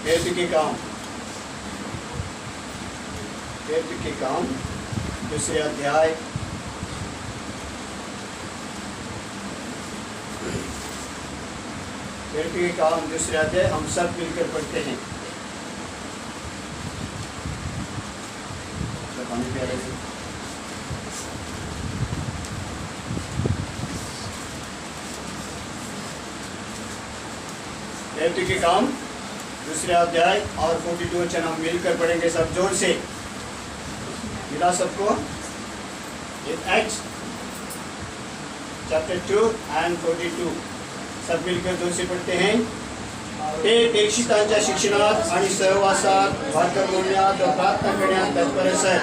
प्रेरित के काम, प्रेरित के काम दूसरे अध्याय प्रेरित के काम दूसरे अध्याय हम सब मिलकर पढ़ते हैं। प्रेरित के काम दूसरे अध्याय और 42 वचन हम मिलकर पढ़ेंगे सब जोर से। मिला सबको? एक्ट्स चैप्टर 2 and 42 सब मिलकर जोर से पढ़ते हैं। ते प्रेषितांच्या शिक्षणात आणि सहवासात भाकर बोलण्यात व प्रार्थना करण्यात तत्पर असत।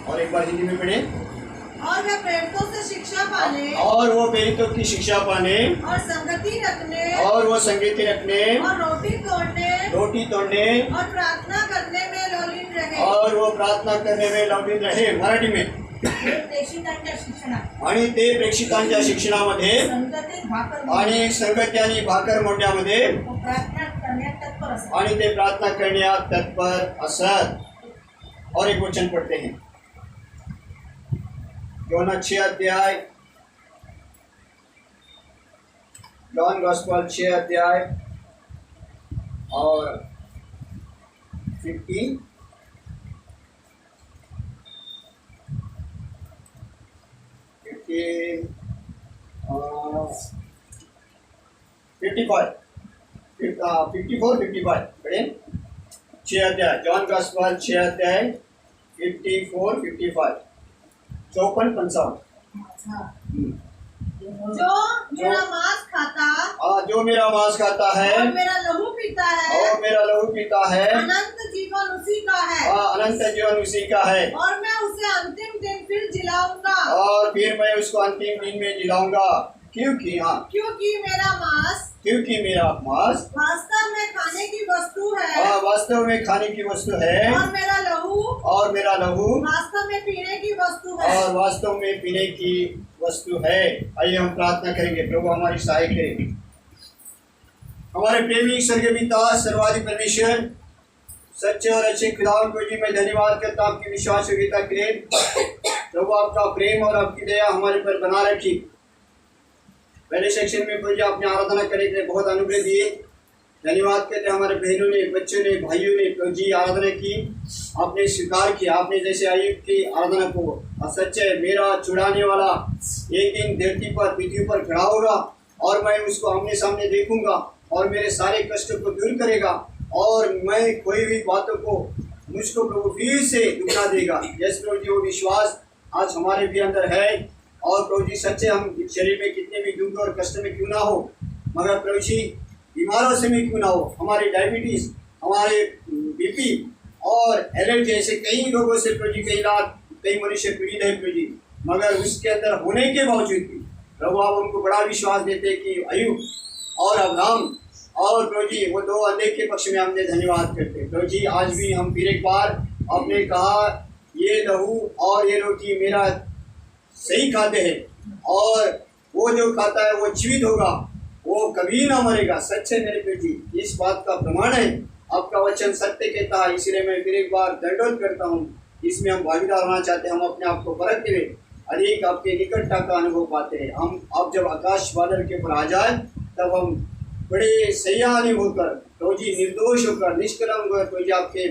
और एक बार हिंदी में पढ़े। और वे प्रेरितों से शिक्षा पाने, और वो प्रेरितों की शिक्षा पाने, और संगति रखने, और वो संगति रखने, और रोटी तोड़ने, और प्रार्थना करने में लौलीन रहे। और वो प्रार्थना करने में लौलीन रहे। मराठी में प्रेषितांच्या शिक्षणात आणि ते प्रेषितांच्या शिक्षणामध्ये संगतीत भाकर आणि संगती आणि भाकर मोडण्यामध्ये प्रार्थना करण्यात तत्पर असत। आणि ते प्रार्थना करण्यात तत्पर असत। और एक वचन पढ़ते हैं, योना 6 अध्याय, जॉन गॉस्पेल 6 अध्याय और 55 54-55 पढ़े। 6 अध्याय जॉन गॉस्पेल 6 अध्याय 54-55 54-55। जो मेरा मांस खाता, जो मेरा मांस खाता है और मेरा लहू पीता है, और मेरा लहू पीता है, अनंत जीवन उसी का है। अनंत जीवन उसी का है। और मैं उसे अंतिम दिन फिर जिलाऊंगा, और फिर मैं उसको अंतिम दिन में जिलाऊंगा। क्योंकि मेरा मांस वास्तव में खाने की वस्तु है, वास्तव में खाने की वस्तु है, और मेरा लहू वास्तव में पीने की वस्तु है। और वास्तव में पीने की वस्तु है। आइए हम प्रार्थना करेंगे। प्रभु हमारी सहाय करेंगे। हमारे प्रेमी स्वर्गीय पिता सर्वाधिक परमेश्वर, सच्चे और अच्छे खुदावन को जी मैं धन्यवाद करता हूँ आपकी विश्वास योग्यता के लिए। प्रभु आपका प्रेम और आपकी दया हमारे पर बना रखी। पहले सेक्शन में प्रभु आपने आराधना करने के लिए बहुत अनुग्रह दिए। धन्यवाद करते हमारे बहनों ने, बच्चों ने, भाइयों ने प्रभु जी आराधना की, आपने स्वीकार किया। आपने जैसे आयुब की आराधना को सच्चे मेरा छुड़ाने वाला एक दिन धरती पर पृथ्वी पर खड़ा होगा और मैं उसको आमने सामने देखूंगा और मेरे सारे कष्टों को दूर करेगा और मैं कोई भी बातों को मुझको प्रभु फिर से दुखा देगा। यस प्रभु जी वो विश्वास आज हमारे भी अंदर है। और प्रभु जी सच्चे हम शरीर में कितने भी दुख और कष्ट में क्यों ना हो, मगर प्रभु जी बीमारों से भी क्यों ना हो, हमारे डायबिटीज, हमारे बीपी और एलर्जी ऐसे कई रोगों से प्रभु जी कई मनुष्य पीड़ित है प्रभु जी, मगर उसके अंदर होने के बावजूद भी प्रभु आप उनको बड़ा विश्वास देते कि अय्यूब और अब्राहम और प्रभु जी वो 2 अंधे के पक्ष में हमने धन्यवाद करते। प्रभु जी आज भी हम फिर एक बार आपने कहा ये लहू और ये रोटी मेरा सही खाते हैं और वो जो खाता है वो जीवित होगा, वो कभी ना मरेगा। सच्चे मेरे प्रभु जी इस बात का प्रमाण है, आपका वचन सत्य कहता है। इसलिए मैं फिर एक बार दंडोत करता हूँ, इसमें हम भागीदार होना चाहते हैं। हम अपने आप को परखते हुए अधिक आपके निकटता का अनुभव पाते हैं। हम अब जब आकाश बादल के ऊपर आ जाए तब हम बड़े सयाने होकर प्रभु जी निर्दोष होकर निष्कलंक होकर प्रभु जी आपके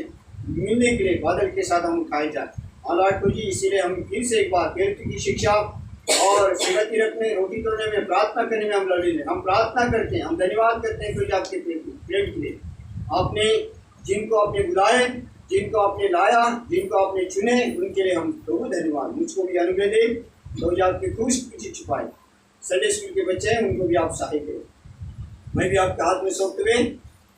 मिलने के लिए बादल के साथ हम उठाए जाए। लॉर्ड प्रभु जी इसीलिए हम फिर से एक बार प्रेरित की शिक्षा और संगति रखने, रोटी तोड़ने में, प्रार्थना करने में हम लड़े। हम प्रार्थना करते हैं, हम धन्यवाद करते हैं प्रभु जी आपके प्रेम के लिए। आपने जिनको आपने बुलाए, जिनको आपने लाया, जिनको आपने चुने, उनके लिए हम प्रभु धन्यवाद। मुझको भी अनुग्रह दे, प्रभु जी आपके क्रूस के पीछे छुपाए। संडे स्कूल के बच्चे हैं उनको भी आप सहाय करें। मैं भी आपके हाथ में सौंपते हुए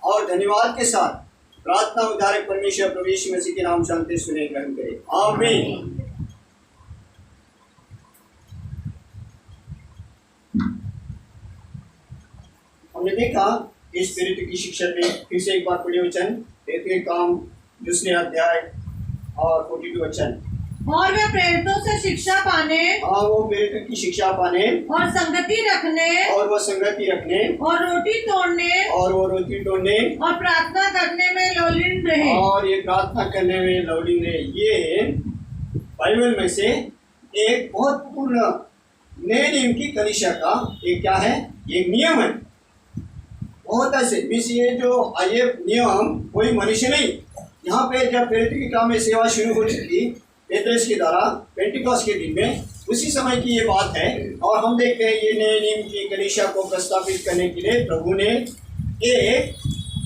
और धन्यवाद के साथ प्रार्थना उद्धारक परमेश्वर प्रभु यीशु मसीह के नाम शांति सुने ग्रहण करें। आमीन। हमने देखा इस प्रेरित की शिक्षा में फिर से एक बार पढ़े वचन, प्रेरित काम दूसरे अध्याय और 42 वचन। और वे प्रेरितों से शिक्षा पाने, वो प्रेरित की शिक्षा पाने और संगति रखने, और वो वो संगति रखने और रोटी तोड़ने और वो रोटी तोड़ने और प्रार्थना करने में लोलीन रहे। और ये प्रार्थना करने में लौलीन रहे। ये बाइबल में से एक बहुत पूर्ण नए नियम की कलीसिया का एक क्या है, एक नियम है। बहुत ऐसे मिस ये नियम कोई मनुष्य नहीं। यहाँ पे जब पेंटिका में सेवा शुरू हो चुकी पेत्रस के द्वारा पेंटिकॉस्ट के दिन में, उसी समय की ये बात है। और हम देखते हैं ये नए नियम की कलीसिया को प्रस्तावित करने के लिए प्रभु ने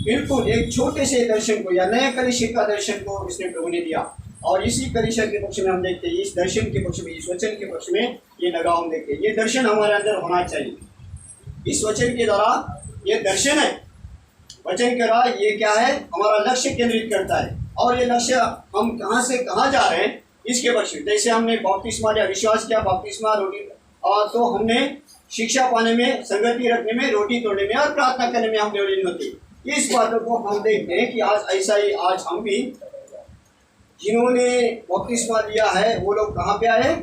बिल्कुल एक छोटे से दर्शन को या नए कलीसिया का दर्शन को इसने प्रभु ने दिया। और इसी कलीसिया के पक्ष में हम देखते हैं, इस दर्शन के पक्ष में, इस वचन के पक्ष में ये लगाव हम देखते हैं। ये दर्शन हमारे अंदर होना चाहिए। इस वचन के द्वारा ये दर्शन है, वचन के द्वारा ये क्या है, हमारा लक्ष्य केंद्रित करता है। और ये लक्ष्य हम कहाँ से कहाँ जा रहे हैं इसके पक्ष में। जैसे हमने बपतिस्मा या विश्वास किया, बपतिस्मा रोटी, और तो हमने शिक्षा पाने में, संगति रखने में, रोटी तोड़ने में और प्रार्थना करने में हम लीन होते। इस बातों को हम देखते हैं कि आज ऐसा ही आज हम भी जिन्होंने बपतिस्मा लिया है वो लोग कहाँ पे आए,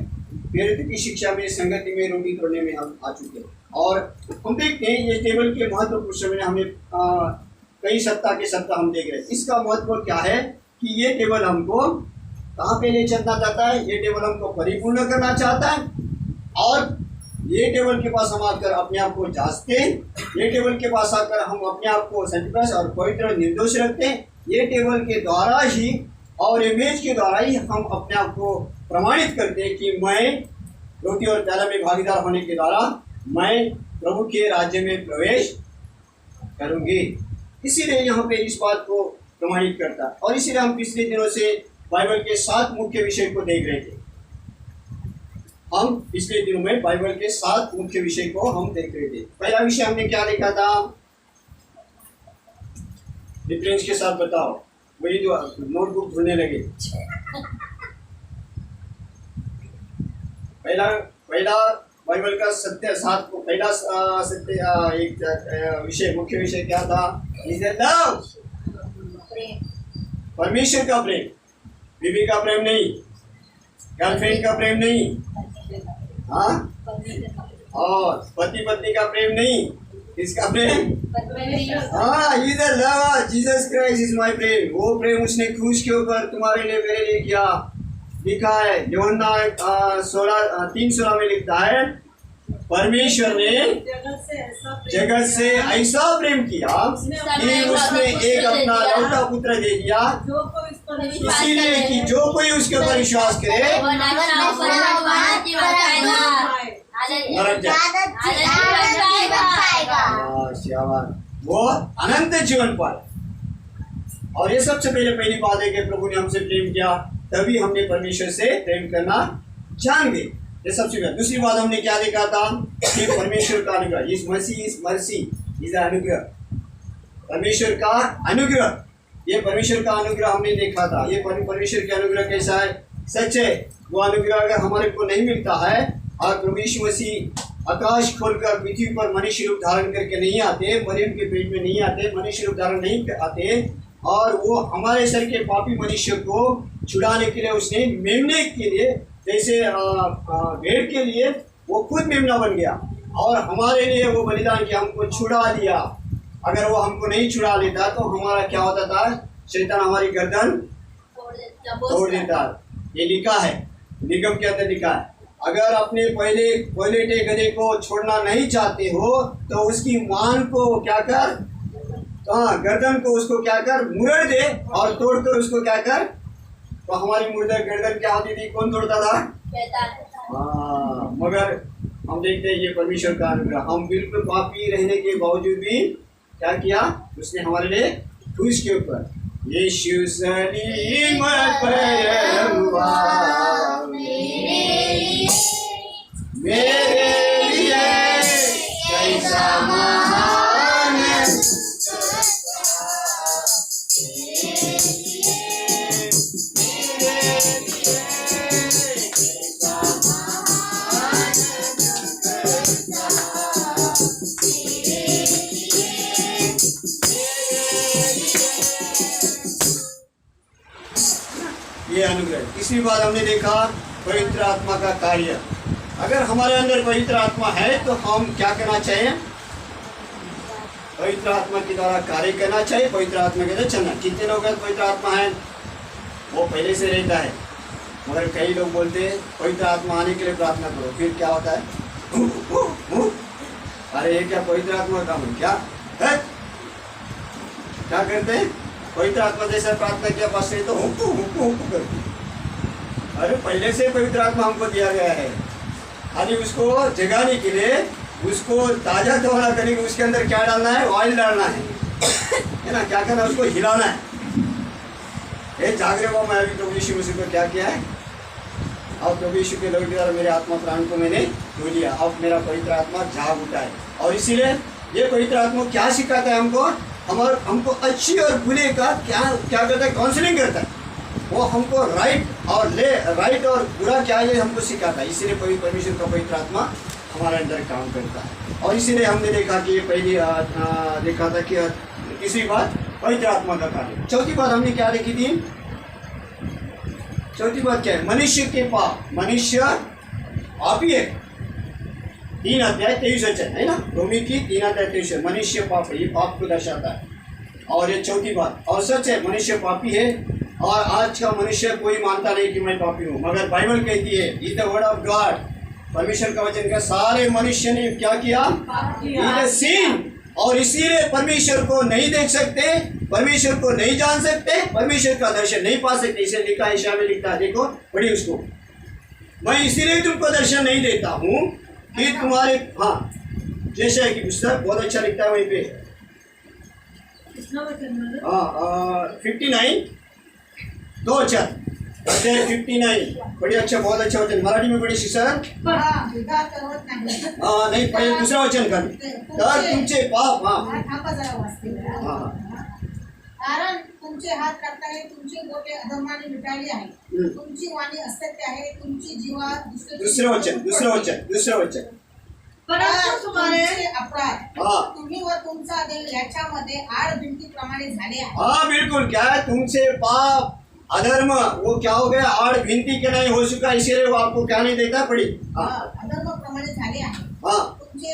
प्रेरित की शिक्षा में, संगति में, रोटी तोड़ने में हम आ चुके हैं। और हम देखते हैं ये टेबल के महत्वपूर्ण समय हमें कई सप्ताह के सप्ताह हम देख रहे हैं। इसका महत्व क्या है कि ये टेबल हमको कहाँ पे ले चलना चाहता है, ये टेबल हमको परिपूर्ण करना चाहता है। और ये टेबल के पास हम आकर अपने आप को जांचते हैं, ये टेबल के पास आकर हम अपने आप को सत्य और पवित्र निर्दोष रखते हैं। ये टेबल के द्वारा ही और इमेज के द्वारा ही हम अपने आप को प्रमाणित करते हैं कि मैं रोटी और प्याला में भागीदार होने के द्वारा मैं प्रभु के राज्य में प्रवेश करूंगी। इसीलिए यहाँ पे इस बात को प्रमाणित करता है। और इसीलिए हम पिछले दिनों से बाइबल के 7 मुख्य विषय को देख रहे थे। हम पिछले दिनों में बाइबल के 7 मुख्य विषय को हम देख रहे थे। पहला विषय हमने क्या देखा था, डिफरेंस के साथ बताओ, वही जो नोटबुक ढूंढने लगे। पहला बाइबल का सत्य 7 को पहला सत्य एक विषय, मुख्य विषय क्या था, लव, परमेश्वर का प्रेम, बीवी का प्रेम नहीं, गर्लफ्रेंड का प्रेम नहीं, हाँ, और पति पत्नी का प्रेम नहीं, किसका प्रेम, हाँ, इधर love Jesus Christ is my प्रेम। वो प्रेम उसने क्रूस के ऊपर तुम्हारे लिए मेरे लिए किया। लिखा है यूहन्ना 3:16 में लिखता है, परमेश्वर ने जगत से ऐसा प्रेम किया कि उसने एक अपना लौटा पुत्र दे दिया, इसीलिए कि जो कोई उसके ऊपर विश्वास करे वो अनंत जीवन पाए। और ये सबसे पहली बात है कि प्रभु ने हमसे प्रेम किया, तभी हमने परमेश्वर से प्रेम करना जान गए। ये सबसे पहले। दूसरी बात हमने क्या देखा था कि परमेश्वर का अनुग्रह, इस मर्सी इज अनुग्रह, परमेश्वर का अनुग्रह, ये परमेश्वर का अनुग्रह हमने देखा था। ये परमेश्वर का अनुग्रह कैसा है, सच है। वो अनुग्रह अगर हमारे को नहीं मिलता है और प्रभु यीशु मसीह आकाश खोलकर पृथ्वी पर मनुष्य रूप धारण करके नहीं आते, मरियम के पेट में नहीं आते, मनुष्य रूप धारण नहीं आते, और वो हमारे सर के पापी मनुष्य को छुड़ाने के लिए उसने मेमने के लिए, जैसे भेड़ के लिए वो खुद मेमना बन गया और हमारे लिए वो बलिदान किया, हमको छुड़ा दिया। अगर वो हमको नहीं छुड़ा लेता तो हमारा क्या होता था, शैतान हमारी गर्दन तोड़ देता। ये लिखा है, निगम के अंदर लिखा है, अगर अपने पहले गधे को छोड़ना नहीं चाहते हो तो उसकी मान को क्या कर, हाँ, गर्दन को उसको क्या कर, मुरड़ दे और तोड़कर उसको क्या कर। तो हमारी मुर्दा गर्दन क्या होती थी, कौन तोड़ता था, हाँ। मगर हम देखते हैं ये परमेश्वर का अनुग्रह, हम बिल्कुल पापी रहने के बावजूद भी क्या किया, उसने हमारे लिए क्रूस के ऊपर यीशु सलीम पर हुआ मेरे लिए कैसा महान ये अनुग्रह। तीसरी बात हमने देखा पवित्र आत्मा का कार्य। अगर हमारे अंदर पवित्र आत्मा है तो हम क्या करना चाहिए, पवित्र आत्मा के द्वारा कार्य करना चाहिए, पवित्र आत्मा के द्वारा चलना। कितने लोग हैं पवित्र आत्मा है? वो पहले से रहता है, मगर कई लोग बोलते हैं पवित्र आत्मा आने के लिए प्रार्थना करो, फिर क्या होता है? अरे ये क्या पवित्र आत्मा का काम है क्या है? क्या करते हैं? पवित्र आत्मा जैसा प्रार्थना किया पास से तो हुक्कू करती। अरे पहले से पवित्र आत्मा हमको दिया गया है, खाली उसको जगाने के लिए, उसको ताजा तोड़ा करने के, उसके अंदर क्या डालना है? ऑयल डालना है ना, क्या करना है? उसको हिलाना है। ये जागरे हुआ मैं अभी प्रभु यीशु मसीह को क्या किया है? अब प्रभु यीशु के लहू के द्वारा मेरे आत्मा प्राण को मैंने धो लिया, अब मेरा पवित्र आत्मा जाग उठा है। और इसीलिए ये पवित्र आत्मा क्या सिखाता है हमको? हमको अच्छी और बुरे का क्या क्या करता है? काउंसलिंग करता है। वो हमको राइट और बुरा क्या है हमको सिखाता है। इसीलिए परमेश्वर का पवित्र आत्मा हमारे अंदर काम करता है। और इसीलिए हमने देखा कि ये पहली देखा था कि तीसरी बात पवित्र आत्मा का कार्य। चौथी बात हमने क्या देखी थी? चौथी बात क्या है? मनुष्य के पाप। मनुष्य पापी है। 3 अध्याय 23 वचन है ना, रोमी की 3 अध्याय 23। मनुष्य पाप है, ये पाप को दर्शाता है। और ये चौथी बात, और सच है मनुष्य पापी है। और आज का मनुष्य कोई मानता नहीं कि मैं पापी हूँ, मगर बाइबल कहती है in the word of God, परमेश्वर का वचन का सारे मनुष्य ने क्या किया? इन सिन। और इसीलिए परमेश्वर को नहीं देख सकते, परमेश्वर को नहीं जान सकते, परमेश्वर का दर्शन नहीं पा सकते। इसे लिखा है, ईशा में लिखता है, देखो पढ़िए उसको। मैं इसीलिए तुमको दर्शन नहीं देता हूँ कि तुम्हारे, हाँ जैसा है कि पुस्तक बहुत अच्छा लिखता है वहीं पे, हाँ 59 2 वचन, 59 बड़ी अच्छा, बहुत अच्छा वचन। मराठी में बड़ी सर हाँ नहीं, पहले दूसरा वचन कर तर तुमचे पाप, हाँ कारण तुमचे हात रक्ताने, तुमची बोटे अधर्माने मिटाळली आहे, तुमची वाणी असत्य आहे, तुमची जीवा दूसरा वचन परंतु तुम्हारे अपराध, हाँ तुम्ही व तुमचा देव याच्यामध्ये आड भिंतीप्रमाणे झाले आहे। हाँ बिल्कुल, क्या है? तुमसे पाप अधर्म वो क्या हो गया? आड़ भिंती के नहीं हो चुका, इसीलिए वो आपको क्या नहीं देता? पड़ी अधर्म प्रमाणे झाले आहे। हाँ तुमचे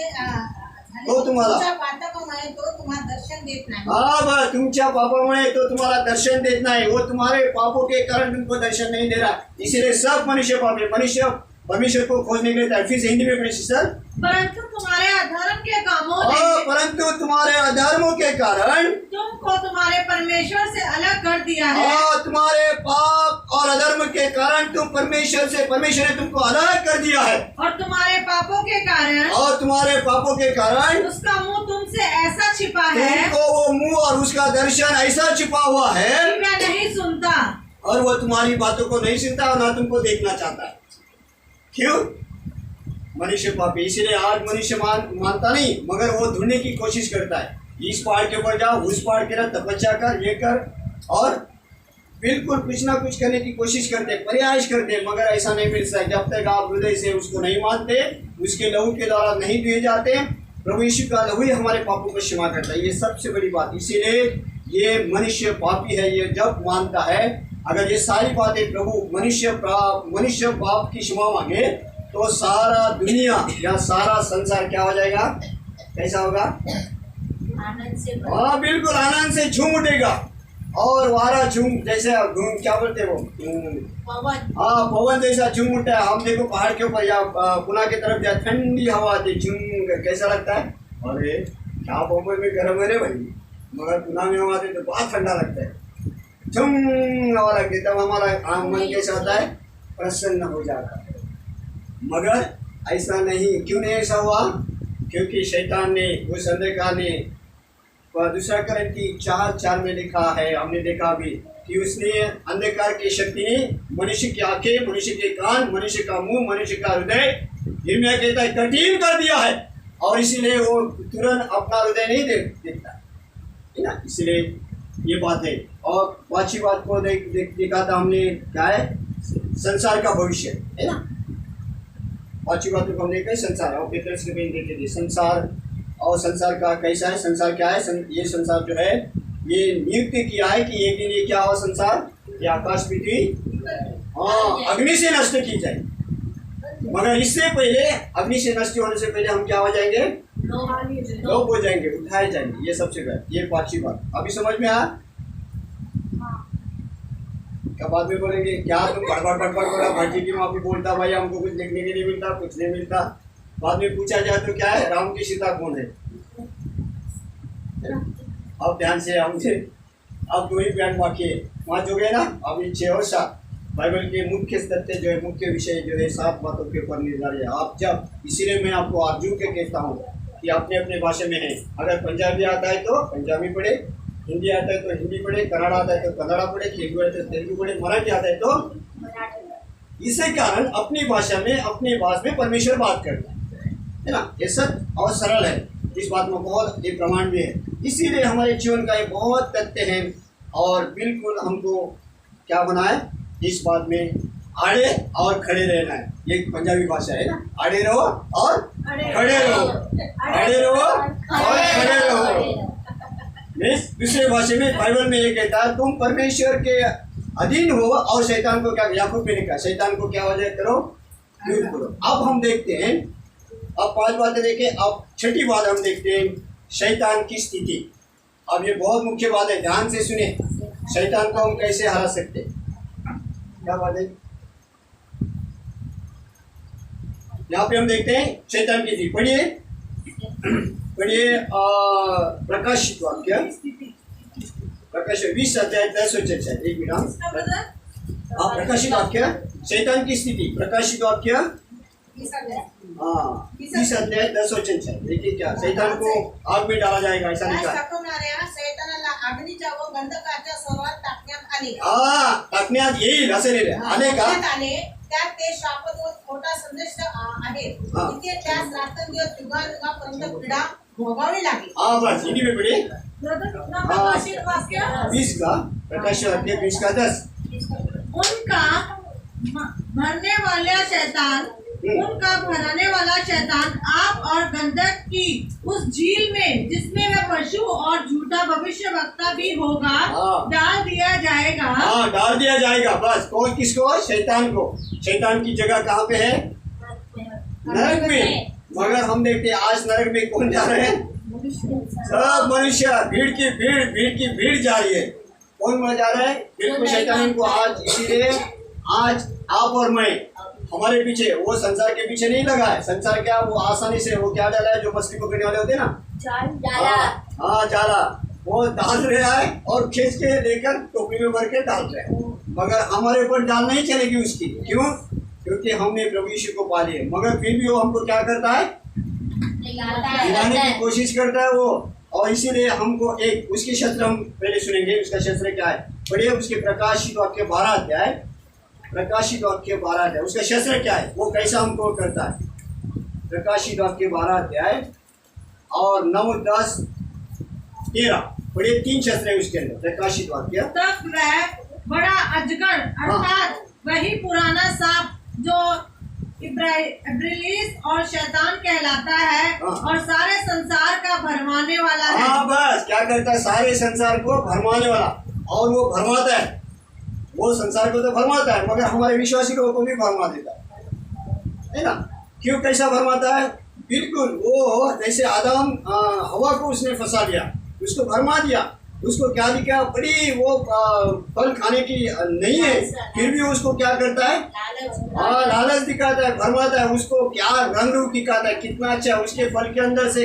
तो तुम्हाला पातकामुळे तो तुम्हाला दर्शन देत नाही। हाँ बस, तुमच्या पापामुळे तो तुम्हारा दर्शन देत नहीं, वो तुम्हारे पापों के कारण तुमको दर्शन नहीं दे रहा। इसीलिए सब मनुष्य पापी, मनुष्य परमेश्वर को खोजने के लिए। फिर से हिंदी में पढ़िए सर। परंतु तुम्हारे अधर्म के कामों ने, परंतु तुम्हारे अधर्मों के कारण तुमको तुम्हारे परमेश्वर से अलग कर दिया है। तुम्हारे पाप और अधर्म के कारण तुम परमेश्वर ने तुमको अलग कर दिया है। और तुम्हारे पापों के कारण उसका मुंह तुमसे ऐसा छिपा है, तुमको वो मुंह और उसका दर्शन ऐसा छिपा हुआ है कि मैं नहीं सुनता, और वो तुम्हारी बातों को नहीं सुनता और ना तुमको देखना चाहता है। क्यों? मनुष्य पापी। इसीलिए आज मनुष्य मानता नहीं, मगर वो ढूंढने की कोशिश करता है। इस पहाड़ के ऊपर जाओ, उस पहाड़ के तरफ तपस्या कर, ये कर, और बिल्कुल कुछ ना कुछ करने की कोशिश करते, प्रयास करते, मगर ऐसा नहीं मिल सकता जब तक आप हृदय से उसको नहीं मानते, उसके लहू के द्वारा नहीं दिए जाते। प्रभु यीशु का लहू ही हमारे पापों को क्षमा करता है, ये सबसे बड़ी बात। इसीलिए ये मनुष्य पापी है, ये जब मानता है, अगर ये सारी बातें प्रभु मनुष्य पाप की क्षमा मांगे, तो सारा दुनिया या सारा संसार क्या हो जाएगा? कैसा होगा? आनंद से, हाँ बिल्कुल आनंद से झूम उठेगा। और वारा झूम जैसे क्या बोलते हैं वो, पवन, हाँ पवन जैसा झूम उठता है। हम देखो पहाड़ के ऊपर या पुणे की तरफ जाए, ठंडी हवा आती, झूम, कैसा लगता है? अरे क्या बम्बई में गर्म है रे भाई, मगर पुणे में हवा आती तो बहुत ठंडा लगता है, झूम हवा लगती, तब हमारा मन कैसा होता है? प्रसन्न हो जाता है। मगर ऐसा नहीं, क्यों नहीं ऐसा हुआ? क्योंकि शैतान ने, उस अंधकार ने, दूसरा करंती 4:4 में लिखा है, हमने देखा अभी, कि उसने अंधकार की शक्ति ने मनुष्य की आंखें, मनुष्य के कान, मनुष्य का मुंह, मनुष्य का हृदय, यिर्मयाह कहता है कठिन कर दिया है। और इसीलिए वो तुरंत अपना हृदय नहीं देखता है ना, इसलिए ये बात है। और पांचवी बात को देखा था हमने, क्या है? संसार का भविष्य है ना। पांचवी बात को हम देखे संसार, और पेतरस के में देखे थे संसार, और संसार का कैसा है? संसार क्या है? ये संसार जो है, ये नियुक्त किया है कि एक दिन ये क्या हो संसार, ये आकाश पृथ्वी अग्नि से नष्ट की जाए। मगर इससे पहले, अग्नि से नष्ट होने से पहले हम क्या हो जाएंगे? लोग हो जाएंगे, उठाए जाएंगे। ये सबसे पहले, ये 5वीं बात। अभी समझ में आया? क्या बाद में बोलेंगे क्या तुम बड़बड़ बोला, भट्टी की माफी बोलता, भाई हमको कुछ देखने के लिए मिलता, कुछ नहीं मिलता। बाद में पूछा जाए तो क्या है, राम की सीता कौन है? अब ध्यान से हमसे, अब 2 ही बयान बाकी है, 5 हो गए ना, अभी 6 और 7। बाइबल के मुख्य तथ्य जो है, मुख्य विषय जो है, 7 बातों के ऊपर निर्धारित है। आप जब, इसीलिए मैं आपको अर्जुन के कहता हूँ कि अपने अपने भाषा में है। अगर पंजाबी आता है तो पंजाबी पढ़े, हिंदी आता है तो हिंदी पढ़े, कन्नड़ा आता है तो कन्नड़ा पढ़े, तेलुगु आता है तो तेलुगु पढ़े, मराठी आता है तो। इसी कारण अपनी भाषा में, अपनी भाषा में परमेश्वर बात करता है ना। ये सत्य और सरल है, इस बात में बहुत एक प्रमाण भी है। इसीलिए हमारे जीवन का ये बहुत तथ्य है और बिल्कुल हमको क्या बनाए, इस बात में आड़े और खड़े रहना है। ये पंजाबी भाषा है ना, आड़े रहो और खड़े रहो, आड़े रहो और खड़े रहो। दूसरे भाषा में बाइबल में ये कहता है तुम परमेश्वर के अधीन हो और शैतान को क्या, याकूब ने कहा शैतान को क्या वजह करो, दूर करो। अब हम देखते हैं, अब 5 बातें देखें, अब 6ठी बात हम देखते हैं, शैतान की स्थिति। अब ये बहुत मुख्य बात है, ध्यान से सुने। शैतान को हम कैसे हरा सकते हैं? क्या बात है? यहाँ पे हम देखते हैं शैतान की स्थिति। पढ़िए प्रकाशित वाक्य, प्रकाश 20 अध्याय 10 वचन। एक मिनट, हाँ, प्रकाशित वाक्य, शैतान की स्थिति, प्रकाशित वाक्य, हाँ 20 अध्याय 10 वचन। देखिए क्या, शैतान को आग में डाला जाएगा, ऐसा लिखा है। शैतानाला अग्नीच्या व गंधकाच्या सर्वात टाकण्यात आले। टाकण्यात येईल असं लिहिलं आले का? त्यात ते शापत व खोटा संदेश आहे, इथे त्यास रात्रंदिवस युगायुगापर्यंत पीडा भोगावी लागेल। हाँ बस इन्हीं में पढ़े, प्रकाशित वाक्य 20 का, प्रकाशित वाक्य 20 का 10। उनका भरने वाला शैतान, उनका भराने वाला शैतान आग और गंधक की उस झील में, जिसमें वह पशु और झूठा भविष्यवक्ता भी होगा, डाल दिया जाएगा। हाँ, डाल दिया जाएगा। बस कौन, किसको? शैतान को। शैतान की जगह कहाँ पे है? नरक में। मगर हम देखते हैं आज नरक में कौन जा रहे हैं? सब मनुष्य, भीड़ की भीड़ जा रही है। कौन जा रहा है? बिल्कुल शैतान को। आज इसीलिए आज आप और मैं, हमारे पीछे, वो संसार के पीछे नहीं लगा है। संसार क्या, वो आसानी से वो क्या डाला है, जो मछली पकड़ने वाले होते हैं ना, हाँ जाला, वो डाल रहा है और खींच के लेकर टोकरी में भर के डाल रहे हैं। मगर हमारे ऊपर डाल नहीं चलेगी उसकी। क्यों? क्योंकि हमने प्रभु यीशु को पा लिया। मगर फिर भी वो हमको क्या करता है, दिलाने की कोशिश करता है वो। और इसीलिए हमको एक उसकी शस्त्र हम पहले सुनेंगे। उसका शस्त्र क्या है? पढ़िए उसके प्रकाशित वाक्य 12 अध्याय, प्रकाशित वाक्य 12 अध्याय। उसका शस्त्र क्या है, वो कैसा हमको करता है? प्रकाशित वाक्य 12 अध्याय और 9, 10, 13 पढ़िए। 3 शस्त्र है उसके अंदर। प्रकाशित वाक्य, तब वह बड़ा अजगर अर्थात वही पुराना सांप जो इब्लीस और शैतान कहलाता है और सारे संसार का भरमाने वाला है। हाँ बस क्या करता है, सारे संसार को भरमाने वाला। और वो भरमाता है, वो संसार को तो भरमाता है, मगर हमारे विश्वासी लोगों को भी भरमा देता है ना। क्यों, कैसा भरमाता है? बिल्कुल वो जैसे आदम हवा को उसने फंसा दिया, उसको भरमा दिया। उसको क्या दिखा, बड़ी वो फल खाने की नहीं है, फिर भी उसको क्या करता है, हाँ लालच दिखाता है, भरमाता है। उसको क्या रंग रूप दिखाता है, कितना अच्छा, उसके फल के अंदर से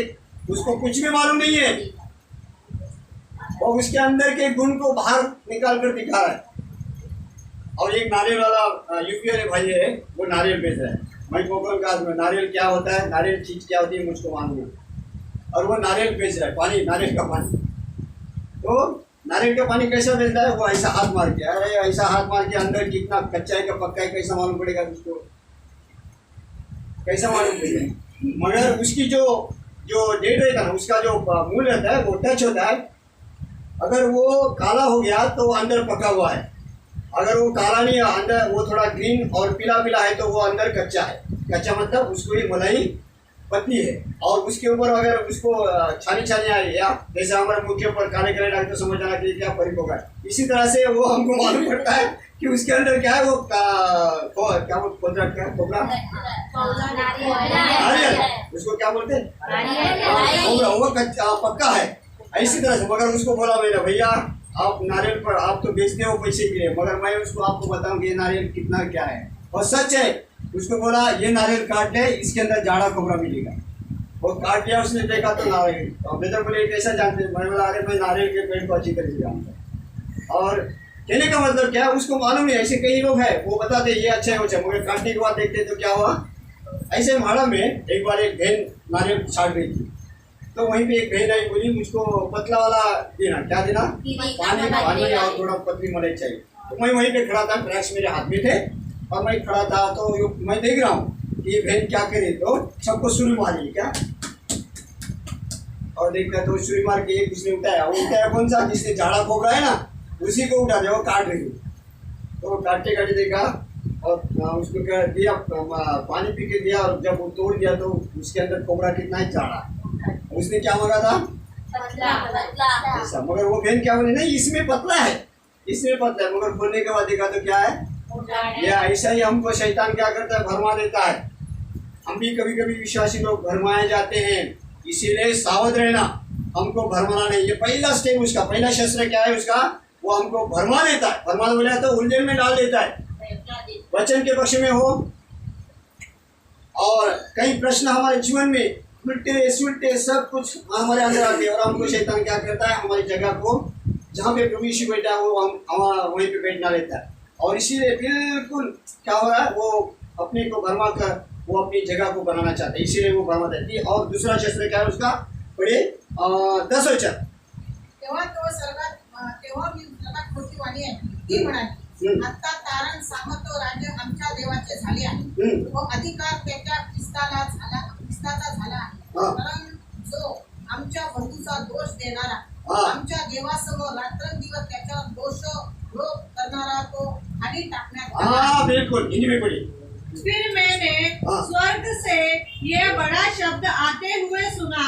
उसको कुछ भी मालूम नहीं है, और उसके अंदर के गुण को बाहर निकाल कर दिखा रहा है। और एक नारियल वाला यूपी वाले भाई है, वो नारियल बेच रहा है। मैं कोकल का नारियल क्या होता है, नारियल चीज क्या होती है मुझको मालूम है, और वो नारियल बेच रहा है, पानी, नारियल का पानी। तो नारियल का पानी कैसा बेचता है, वो ऐसा हाथ मार के, अरे ऐसा हाथ मार के अंदर कितना कच्चा है का पक्का है कैसा मालूम पड़ेगा उसको, कैसा मालूम पड़ेगा। मगर उसकी जो डेट रहता है, उसका जो मूल रहता है वो टच होता है। अगर वो काला हो गया तो अंदर पका हुआ है, अगर वो काला नहीं है, अंदर वो थोड़ा ग्रीन और पीला पीला है तो वो अंदर कच्चा है। कच्चा मतलब उसको ही मलाई पतली है और उसके ऊपर अगर उसको छानी छानी आई या जैसे हमारे मुंह के ऊपर काले काले डाल तो समझ आना कि क्या फर्क होगा। इसी तरह से वो हमको मालूम पड़ता है कि उसके अंदर क्या है, वो क्या वो खोदरा क्या खोबरा नारियल, उसको क्या बोलते हैं खोबरा, वो कच्चा पक्का है। इसी तरह से मगर उसको बोला मैंने, भैया आप नारियल पर आप तो बेचते हो पैसे के लिए, मगर मैं उसको आपको बताऊं कि ये नारियल कितना क्या है। और सच है, उसको बोला ये नारियल काट ले, इसके अंदर जाड़ा खोबरा मिलेगा। वो काट लिया, उसने देखा तो नारियल। तो बेहतर बोले कैसा जानते हैं, मैं बोला अरे मैं नारियल के पेड़ को अच्छी तरह से जानता हूँ। और कहने का मतलब क्या है, उसको मालूम नहीं। ऐसे कई लोग हैं वो बताते ये अच्छा है वो अच्छा, मगर काटने के बाद देखते तो क्या हुआ। ऐसे भाड़ा में एक बार एक बहन नारियल छाट रही थी, तो वहीं पे एक बहन आई, बोली मुझको पतला वाला देना। क्या देना? पानी और थोड़ा पतली मलाई चाहिए। तो मैं वहीं पे खड़ा था, ट्रैक्स मेरे हाथ में थे और मैं खड़ा था, तो मैं देख रहा हूँ कि ये बहन क्या करे, तो सबको सुई मारी क्या, और देखता तो सुई मार के एक उसने उठाया। वो उठाया कौन सा? जिसने झाड़ा खोबरा है ना, उसी को उठा दिया। वो काट रही, तो काटते काटते देखा और उसको क्या दिया, पानी पी के दिया। और जब वो तोड़ दिया तो उसके अंदर खोबरा कितना है, झाड़ा। उसने क्या मांगा था? ऐसा। मगर वो बहन क्या बोली, नहीं इसमें पतला है, इसमें पतला है। मगर खोलने के बाद देखा तो क्या है, या ऐसा ही हमको शैतान क्या करता है, भरमा देता है। हम भी कभी कभी विश्वासी लोग भरमाए जाते हैं, इसीलिए सावध रहना, हमको भरमाना नहीं। ये पहला स्टेप उसका, पहला शस्त्र क्या है उसका, वो हमको भरमा देता है। भरमा बोला तो उलझन में डाल देता है, वचन के पक्ष में हो। और कई प्रश्न हमारे जीवन में उल्टे सुलटे सब कुछ हमारे अंदर आते हैं, और हमको शैतान क्या करता है, हमारी जगह को जहाँ पे प्रभु यीशु बैठा है वो हम वहीं पे बैठना लेता है। और इसीलिए बिल्कुल क्या हो रहा है, वो अपने को भरमा कर वो अपनी जगह को बनाना चाहते हैं, इसीलिए वो भरमा देती है। और दूसरा शस्त्र क्या है उसका, बड़े 10 वचन। तेव्हा मी जगात मोठी वाणी आहे ती म्हणाली, आता तारण सामर्थ राज्य आमच्या देवाचे झाले आहे, व अधिकार त्याच्या ख्रिस्ताचा झाला आहे। कारण जो आमच्या बंधूचा दोष देणारा आमच्या देवासमोर रात्रंदिवस त्याचा दोषारोप करणारा तो खाली टाकण्यात। बिल्कुल हिंदी में पढ़िए। फिर मैंने स्वर्ग से ये बड़ा शब्द आते हुए सुना,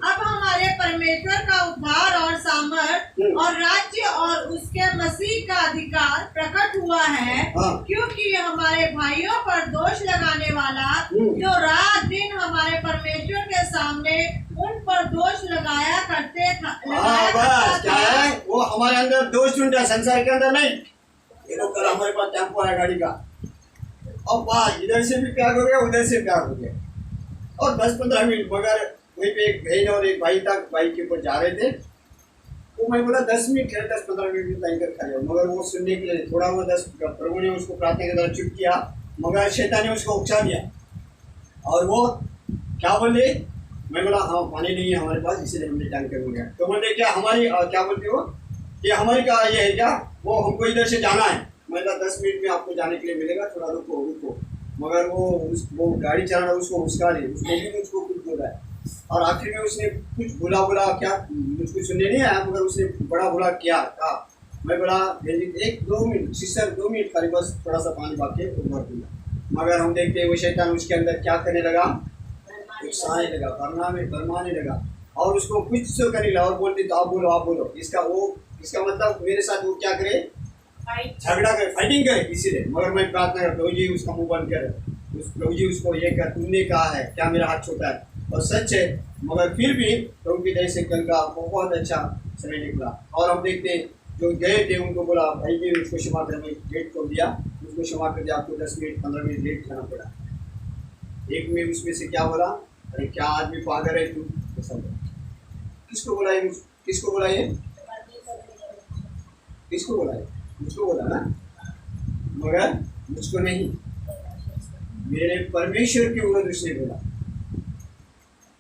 अब हमारे परमेश्वर का उद्धार और सामर्थ और राज्य और उसके मसीह का अधिकार प्रकट हुआ है, क्योंकि हमारे भाइयों पर दोष लगाने वाला जो रात दिन हमारे परमेश्वर के सामने उन पर दोष लगाया करते था। क्या है, वो हमारे अंदर दोष ढूंढता है, संसार के अंदर नहीं। ये लोग कल हमारे पास टेम्पो है गाड़ी का, और बाहर इधर से भी प्यार हो गया, उधर से प्यार हो गया, और 10-15 मिनट। मगर वहीं पे एक बहन और एक भाई तक बाइक के ऊपर जा रहे थे, तो मैं बोला 10 मिनट है, 10-15 मिनट में टैंकर खड़े हो। मगर वो सुनने के लिए थोड़ा वो 10 प्रभु ने उसको प्रार्थना की तरह चुप किया, मगर शैतान ने उसको उकसा दिया। और वो क्या बोले, मैं बोला हाँ पानी नहीं है हमारे पास, इसलिए हमने टैंकर हो गया। तो बोले क्या हमारी क्या बोलते हो, ये हमारी का ये है क्या, वो हमको इधर से जाना है। मतलब 10 मिनट में आपको जाने के लिए मिलेगा, थोड़ा रुको रुको। मगर वो गाड़ी चलाना उसको उसका नहीं, उसको भी मुझको कुछ बोला है। और आखिर में उसने कुछ बुला क्या, मुझको सुनने नहीं आया, मगर उसने बड़ा बुला क्या कहा। मैं बोला 1-2 मिनट सिस्टर, 2 मिनट खाली, बस थोड़ा सा पानी बाकी है तो भर दूंगा। मगर हम देखते वो शैतान उसके अंदर क्या करने लगा, उकसाने लगा, भरमाने लगा, और उसको कुछ तो करने लगा। और बोलते तो आप बोलो इसका मतलब मेरे साथ वो क्या करे, झगड़ा करे, फाइटिंग करे। इसीलिए मगर मैं प्रार्थना करता हूँ, जी उसका मुंह बंद कर, प्रभु जी उसको ये कर, तुमने कहा है क्या मेरा हाथ छोटा है, और सच है। मगर फिर भी प्रभु की दया से कल का बहुत अच्छा समय निकला। और हम देखते जो गए थे उनको बोला भाई जी उसको क्षमा कर, मैं गेट खोल दिया, उसको क्षमा कर दिया, आपको 10 मिनट 15 मिनट लेट जाना पड़ा। एक में उसमें से क्या बोला, अरे क्या आदमी पागल है तू, ऐसा बोला। किसको बोला ये, किसको बोला ये, किसको बोला ये, मुझको बोला ना, मगर मुझको नहीं, मेरे परमेश्वर के विरुद्ध उसने बोला।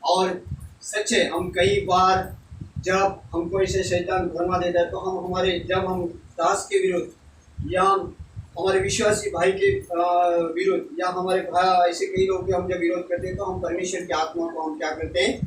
और सच है, हम कई बार जब हमको ऐसे शैतान भरमा देता है, तो हम जब हम दास के विरुद्ध या हमारे विश्वासी भाई के विरुद्ध या हमारे भाई ऐसे कई लोग के हम जब विरोध करते हैं, तो हम परमेश्वर की आत्मा को हम क्या करते हैं,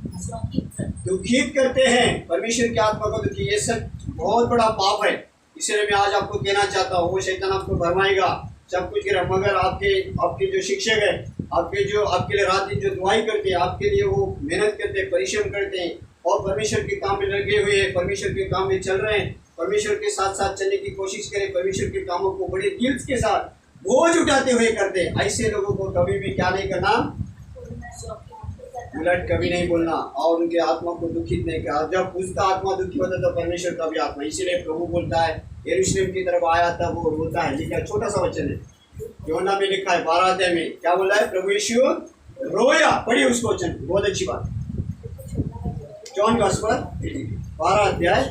दुखित करते हैं। परमेश्वर की आत्मा को दुखी, ये सब बहुत बड़ा पाप है। इसलिए मैं आज आपको कहना चाहता हूँ, वो शैतान आपको भरमाएगा, सब कुछ करेगा, मगर आपके जो शिक्षक है, आपके जो आपके लिए रात दिन जो दुआई करते हैं, आपके लिए वो मेहनत करते हैं, परिश्रम करते हैं और परमेश्वर के काम में लगे हुए हैं, परमेश्वर के काम में चल रहे हैं, परमेश्वर के साथ साथ चलने की कोशिश करें, परमेश्वर के कामों को बड़े दिल के साथ बोझ उठाते हुए करते हैं। ऐसे लोगों को कभी भी क्या नहीं करना, उलट कभी नहीं बोलना और उनके आत्मा को दुखित नहीं करना। जब उसका आत्मा दुखी होता है तो परमेश्वर का भी आत्मा, इसीलिए प्रभु बोलता है यरूशलेम की तरफ आया तब वो रोता है। लिखा है, छोटा सा वचन है, योना में लिखा है 12 अध्याय में, क्या बोला है, प्रभु यीशु रोया। पढ़िए उसको वचन, बहुत अच्छी बात। जॉन गॉस्पेल 12 अध्याय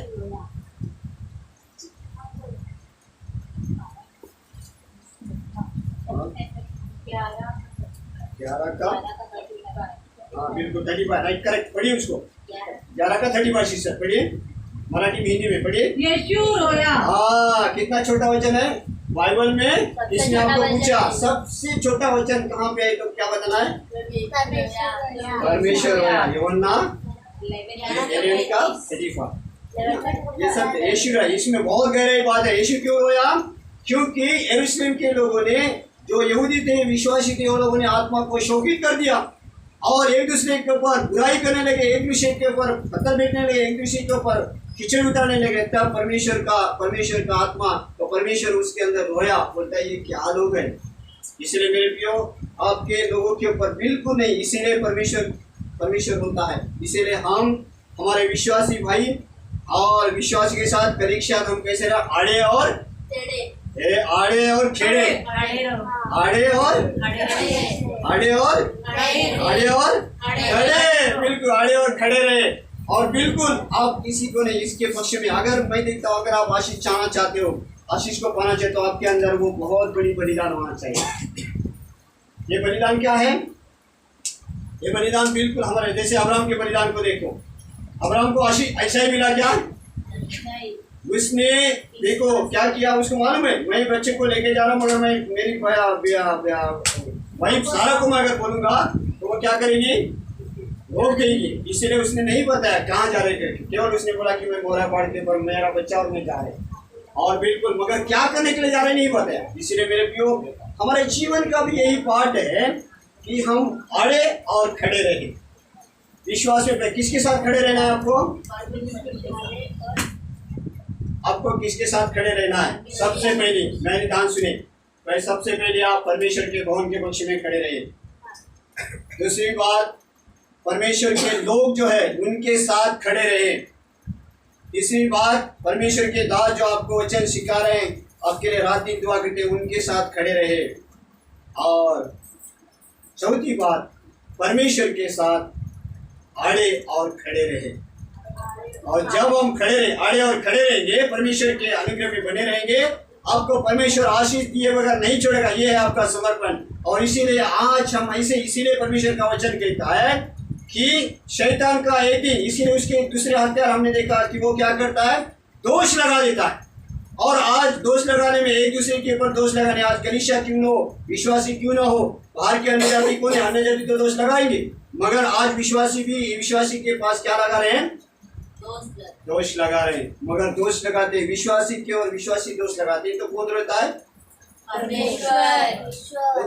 11 का, हाँ बिल्कुल 35, राइट, करेक्ट। पढ़िए उसको, 11 का 35 शीर्षक पढ़िए, मराठी में हिंदी में पढ़िए। यीशु रोया। हाँ, कितना छोटा वचन है बाइबल में। इसने आपको पूछा सबसे छोटा वचन कहाँ पे है, तो क्या बताना है, परमेश्वर रोया। यूहन्ना 11 का 35। ये सब यीशु रोया। इसमें बहुत गहरी बात है। यीशु क्यों रोया, क्योंकि यरूशलेम के लोगों ने, जो यहूदी थे, विश्वासी थे, उन लोगों ने आत्मा को शोकित कर दिया और एक दूसरे के ऊपर बुराई करने लगे, एक दूसरे के ऊपर पत्थर फेंकने लगे, एक दूसरे के ऊपर कीचड़ उतारने लगे। तब परमेश्वर का आत्मा, तो परमेश्वर उसके अंदर रोया, बोलता है ये क्या लोग हैं। इसलिए मेरे प्रियो, आपके लोगों के ऊपर बिल्कुल नहीं, इसीलिए परमेश्वर होता है। इसीलिए हमारे विश्वासी भाई और विश्वास के साथ परीक्षा हम कैसे रहा, आड़े और खेड़े, आड़े और खेड़े, आड़े और खड़े, बिल्कुल आड़े और खड़े रहे। और बिल्कुल आप किसी को नहीं, इसके पक्ष में अगर मैं देखता हूँ, अगर आप आशीष चाहना चाहते हो, आशीष को पाना चाहते हो, आपके अंदर वो बहुत बड़ी बलिदान होना चाहिए। ये बलिदान क्या है, ये बलिदान बिल्कुल हमारे, जैसे अब्राहम के बलिदान को देखो, अब्राहम को आशीष ऐसा ही मिला क्या, उसने देखो क्या किया, उसको मालूम है मैं बच्चे को लेके जा रहा हूँ, मगर मैं मेरी वाइफ सारा को मैं अगर बोलूंगा तो वो क्या करेगी, रोक देगी। इसलिए उसने नहीं बताया कहाँ जा रहे थे, केवल उसने बोला कि मैं मोरा पहाड़ के पर मेरा बच्चा और मैं जा रहे, और बिल्कुल मगर क्या करने के लिए जा रहे नहीं बताया। इसलिए मेरे प्रियो, हमारे जीवन का भी यही पार्ट है कि हम आड़े और खड़े रहे। विश्वास में किसके साथ खड़े रहना है आपको किसके साथ खड़े रहना है। सबसे पहले मेरी ध्यान सुने, भाई सबसे पहले आप परमेश्वर के भवन के पक्ष में खड़े रहिए। दूसरी बात, परमेश्वर के लोग जो है उनके साथ खड़े रहे। तीसरी बात, परमेश्वर के दास जो आपको वचन सिखा रहे हैं, आपके लिए रात दिन दुआ करते हैं, उनके साथ खड़े रहे। और चौथी बात, परमेश्वर के साथ आड़े और खड़े रहे। और जब हम खड़े रहे, आड़े और खड़े रहेंगे, परमेश्वर के अनुग्रह में बने रहेंगे, आपको परमेश्वर आशीष दिए बगैर नहीं छोड़ेगा। ये है आपका समर्पण। और इसीलिए आज हम ऐसे, इसीलिए परमेश्वर का वचन कहता है कि शैतान का एक दिन, इसीलिए उसके दूसरे हथियार हमने देखा कि वो क्या करता है, दोष लगा देता है। और आज दोष लगाने में, एक दूसरे के ऊपर दोष लगाने, आज कलीसिया क्यों न हो, विश्वासी क्यों न हो, बाहर के अन्य जाति को नहीं, अन्य जाति तो दोष लगाएंगे, मगर आज विश्वासी भी विश्वासी के पास क्या लगा रहे हैं, दोष लगा रहे हैं। मगर दोष लगाते विश्वासी के और विश्वासी दोष लगाते हैं तो कौन रहता है, कौन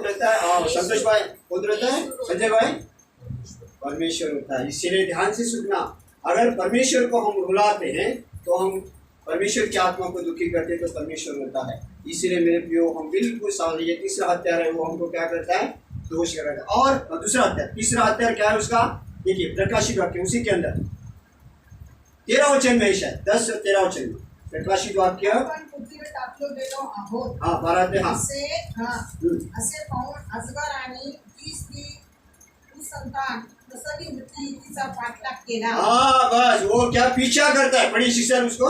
रहता है, संतोष भाई कौन रहता है, संजय भाई, परमेश्वर होता है। इसीलिए ध्यान से सुनना, अगर परमेश्वर को हम रुलाते हैं तो हम परमेश्वर की आत्मा को दुखी करते हैं, तो परमेश्वर होता है। इसीलिए मेरे प्रियो, हम बिल्कुल सावधान। ये तीसरा हथियार है, वो हमको क्या करता है, दोष लगाता है। और दूसरा हथियार, तीसरा हथियार क्या है उसका, देखिए प्रकाशित वाक्य उसी के अंदर 13 वचन में, शायद 10 और 13 वचन में प्रकाशित वाक्य। हाँ 12 हाँ असे पाहून अजगर आणि ती संतान कसली होती तिचा पाठलाग केला। हाँ बस वो क्या पीछा करता है, बड़ी शिक्षा उसको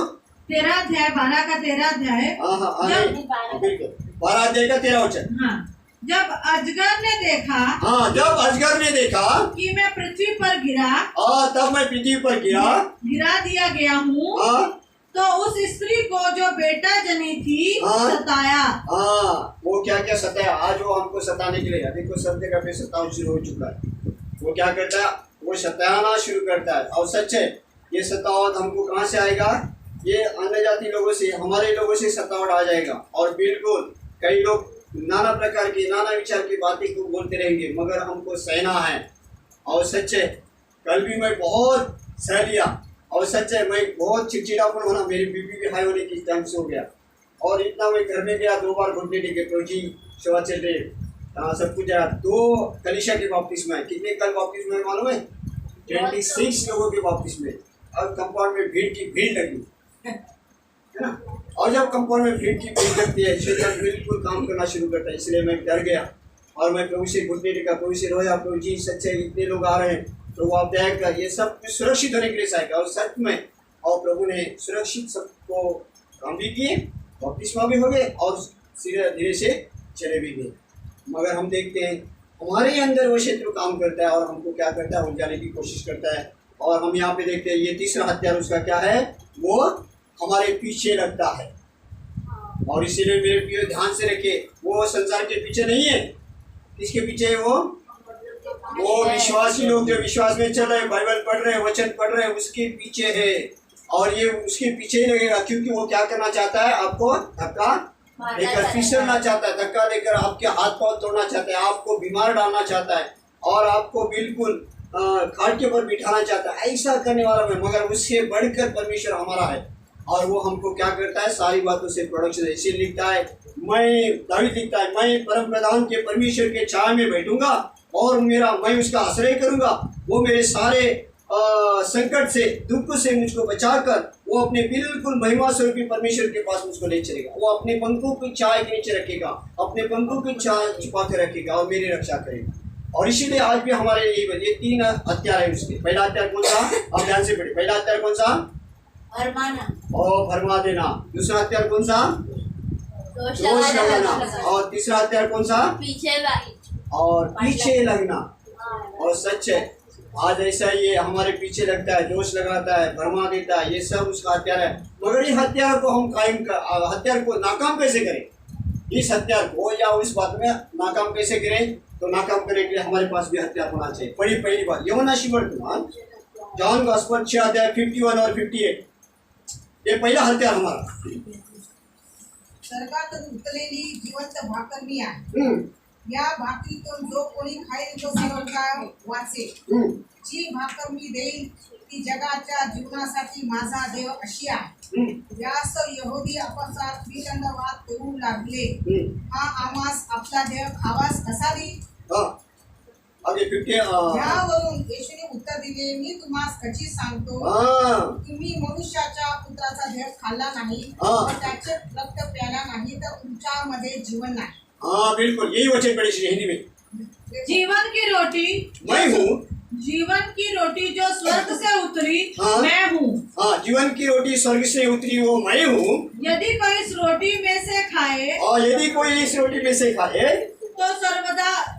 13 अध्याय 12 का 13 अध्याय। हाँ बिल्कुल 12 अध्याय का 13 वचन। हाँ, जब अजगर ने देखा, हाँ जब अजगर ने देखा कि मैं पृथ्वी पर गिरा, तब मैं पृथ्वी पर गिरा दिया गया हूँ, तो उस स्त्री को जो बेटा जनी थी सताया। वो क्या क्या सताया, आज वो हमको सताने के लिए, अभी को सब जगह पे सताना शुरू हो चुका है। वो क्या करता है, वो सताना शुरू करता है। और सच है, ये सतावट हमको कहाँ से आएगा, ये अन्य जाति लोगों से, हमारे लोगों से सतावट आ जाएगा। और बिल्कुल कई लोग नाना प्रकार की नाना विचार की बातें को बोलते रहेंगे, मगर हमको सहना है। और सच है, कल भी मैं बहुत सह लिया। और सच है, मैं बहुत चिड़चिड़ापन होना, मेरी बीबी भी हाई होने की टाइम से हो गया। और इतना मैं घर में गया, 2 बार घुटने टेके, प्रभु जी सेवा चल रही, सब कुछ जरा 2 कलीसिया के बपतिस्मा में। कितने कल बपतिस्मा में मालूम है? 26 लोगों के बपतिस्मा में। और कंपाउंड में भीड़ की भीड़ लगी है ना। और जब कंपाउंड में भीड़ की भीड़ लगती है, शैतान बिल्कुल काम करना शुरू करता है। इसलिए मैं डर गया और मैं प्रभु से घुटने टेका, प्रभु से रोया, प्रभु जी सच्चे इतने लोग आ रहे हैं, प्रभु आप दया कर, ये सब सुरक्षित होने के लिए सहायता। और सच में और प्रभु ने सुरक्षित सबको काम भी किए, बपतिस्मा भी हो गए और धीरे धीरे से चले भी गए। मगर हम देखते हैं हमारे अंदर वो शत्रु काम करता है और हमको क्या करता है, उलझाने की कोशिश करता है। और हम यहाँ पे देखते हैं ये तीसरा हथियार उसका क्या है, वो हमारे पीछे लगता है। और इसीलिए मेरे प्रिय ध्यान से रखिए, वो संसार के पीछे नहीं है। किसके पीछे है? वो विश्वासी लोग जो विश्वास में चल रहे, बाइबल पढ़ रहे, वचन पढ़ रहे, उसके पीछे है। और ये उसके पीछे ही लगेगा, क्योंकि वो क्या करना चाहता है, आपको धक्का देकर फिसलना चाहता है, धक्का देकर आपके हाथ पांव तोड़ना चाहता है, आपको बीमार डालना चाहता है और आपको बिल्कुल खाट के ऊपर बिठाना चाहता है। ऐसा करने वाला मैं, मगर उससे बढ़कर परमेश्वर हमारा है और वो हमको क्या करता है, सारी बातों से प्रोडक्शन। इसे लिखता है, दावीद लिखता है, मैं परम प्रधान के परमेश्वर के छाया में बैठूंगा और मैं उसका आश्रय करूंगा। वो मेरे सारे संकट से, दुख से मुझको बचाकर वो अपने बिल्कुल महिमा स्वरूपी परमेश्वर के पास मुझको ले चलेगा। वो अपने पंखों की छाया के नीचे रखेगा, अपने पंखों की छाया छुपा कर रखेगा और मेरी रक्षा करेगा। और इसीलिए आज भी हमारे ये 3 हथियार है उसके। पहला हथियार कौन सा? अब ध्यान से पढ़िए। पहला हथियार कौन सा? भरमाना और भरमा देना। दूसरा हथियार कौन सा? दोष लगाना। और तीसरा हथियार कौन सा? और पीछे लगना। और सच है, आज ऐसा ये हमारे पीछे लगता है, दोष लगाता है, भरमा देता है, ये सब उसका हथियार है। मगर ये हथियार को हम हथियार को नाकाम कैसे करें? इस हथियार को या उस बात में नाकाम कैसे करें? तो नाकाम करने के लिए हमारे पास भी हथियार होना चाहिए। पहली बात, यूहन्ना सुसमाचार जॉन गॉस्पेल 6 अध्याय 51 और 58, ये पहला हथियार हमारा। स्वर्गातून उतरलेली जिवंत भाकर मी आहे, या भाकरीतून जो कोणी खाईल तो सर्वकाळ वाचेल। जी भाकर मी देईल ती जगाच्या जीवनासाठी माझा देव अशी आहे। व्यास यहुदी आपसात वितंडवाद करू लागले, हा आम्हास आपला देव आवाज कसा देईल? यावरून येशूने उत्तर दिले, मी तुम्हास खची सांगतो, तुम्ही मनुष्याच्या पुत्राचा देह खाल्ला नाही व त्याचे रक्त प्याला नाही तर तुमच्यामध्ये जीवन नाही। हाँ बिल्कुल, यही वचन पढ़े हिंदी में। जीवन की रोटी मैं हूँ, जीवन की रोटी जो स्वर्ग से उतरी मैं हूँ। हाँ, जीवन की रोटी स्वर्ग से उतरी वो मैं हूँ। यदि कोई इस रोटी में से खाए, और यदि कोई इस रोटी में से खाए तो सर्वदा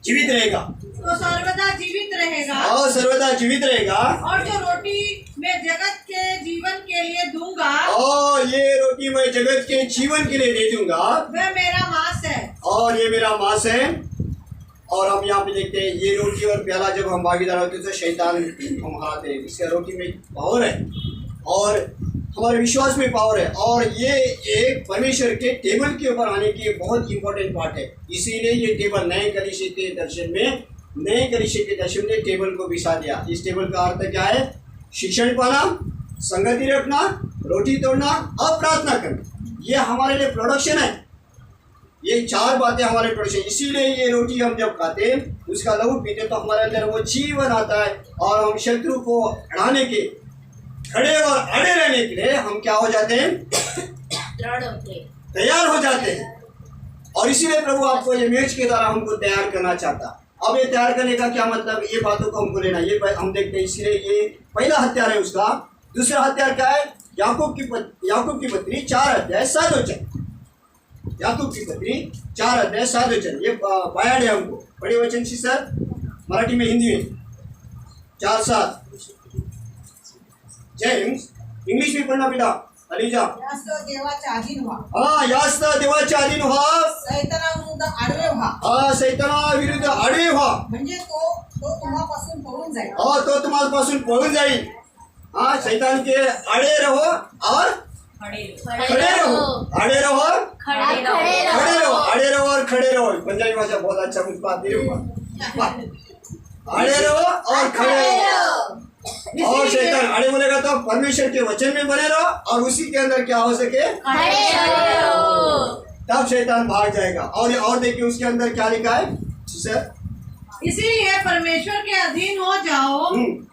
जीवित रहेगा। और सर्वदा जीवित रहेगा। और जो रोटी मैं जगत के जीवन के लिए दूंगा, और ये रोटी मैं जगत के जीवन के लिए दे दूंगा, वह मेरा मांस है। और ये मेरा मांस है। और हम यहाँ पे देखते हैं, ये रोटी और प्याला जब हम भागीदार होते हैं तो शैतान हम हारते हैं। इसका रोटी में पावर है और हमारे विश्वास में पावर है। और ये एक परमेश्वर के टेबल के ऊपर आने की बहुत इंपॉर्टेंट पार्ट है। इसीलिए ये टेबल नए कलीसिया के दर्शन ने टेबल को बिछा दिया। इस टेबल का अर्थ क्या है? शिक्षण पाना, संगति रखना, रोटी तोड़ना और प्रार्थना करना। ये हमारे लिए प्रोडक्शन है। ये 4 बातें हमारे प्रोडक्शन। इसीलिए ये रोटी हम जब खाते हैं, उसका लहू पीते तो हमारे अंदर वो जीवन आता है और हम शत्रु को हराने के, खड़े और अड़े रहने के लिए हम क्या हो जाते हैं? तैयार हो जाते हैं। और इसीलिए प्रभु आपको ये मैच के द्वारा हमको तैयार करना चाहता। अब ये तैयार करने का क्या मतलब? ये बातों को हमको लेना, ये हम देखते हैं। इसलिए ये पहला हथियार है उसका। दूसरा हथियार क्या है? याकूब की पत्री 4 अध्याय 7 वचन। याकूब की पत्री 4 अध्याय 7 वचन। ये बायाड है हमको। बड़े वचन सी सर, मराठी में, हिंदी में 4:7। जेम्स इंग्लिश में पढ़ना बेटा, अलीजा। यास्त देवाच्या अधीन व्हा। हाँ, यास्त देवाच्या अधीन व्हा। सैतानाविरुद्ध आडवे व्हा। हाँ, सैतानाविरुद्ध आडवे व्हा। म्हणजे तो तुम्हापासून पळून जाईल। और तो तुम्हापासून पळून जाईल। हाँ, शैतान के आड़े रहो और खड़े रहो, अड़े रहो और खड़े रहो, अड़े रहो और खड़े रहो। पंजाबी भाषा बहुत अच्छा मुझको आती है। अड़े रहो और खड़े रहो। और शैतान अड़े बोलेगा तो परमेश्वर के वचन में बने रहो और उसी के अंदर क्या हो सके, तब शैतान भाग जाएगा। और देखिए उसके अंदर क्या लिखा है सर, इसीलिए परमेश्वर के अधीन हो जाओ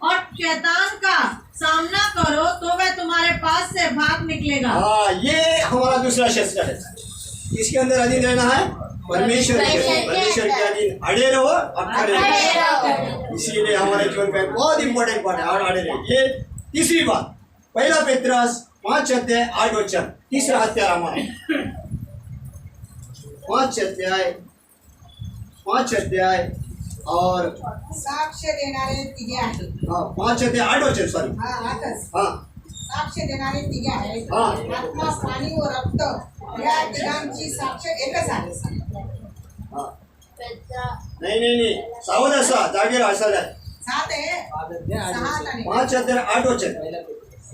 और शैतान का सामना करो तो वह तुम्हारे पास से भाग निकलेगा। हाँ, ये हमारा दूसरा शस्त्र है। किसके अंदर अधीन रहना है, परमेश्वर के अधीन अड़े रहो और खड़े रहो। इसीलिए हमारे जीवन का बहुत इंपॉर्टेंट पार्ट है और अड़े रहो। ये तीसरी बात, पहला पेत्रस 5:8 तीसरा हत्यारा हमारा 5 अध्याय और साक्ष्य देणारे तिघे आहेत. 5:8 सॉरी हाँ साक्ष्य देणारे तिघे आहेत. हाँ. आत्मा, पाणी व रक्त या तिघांची साक्ष एकच आहे. हाँ नहीं सावध असा, जागे राहा असा आहे. 5:8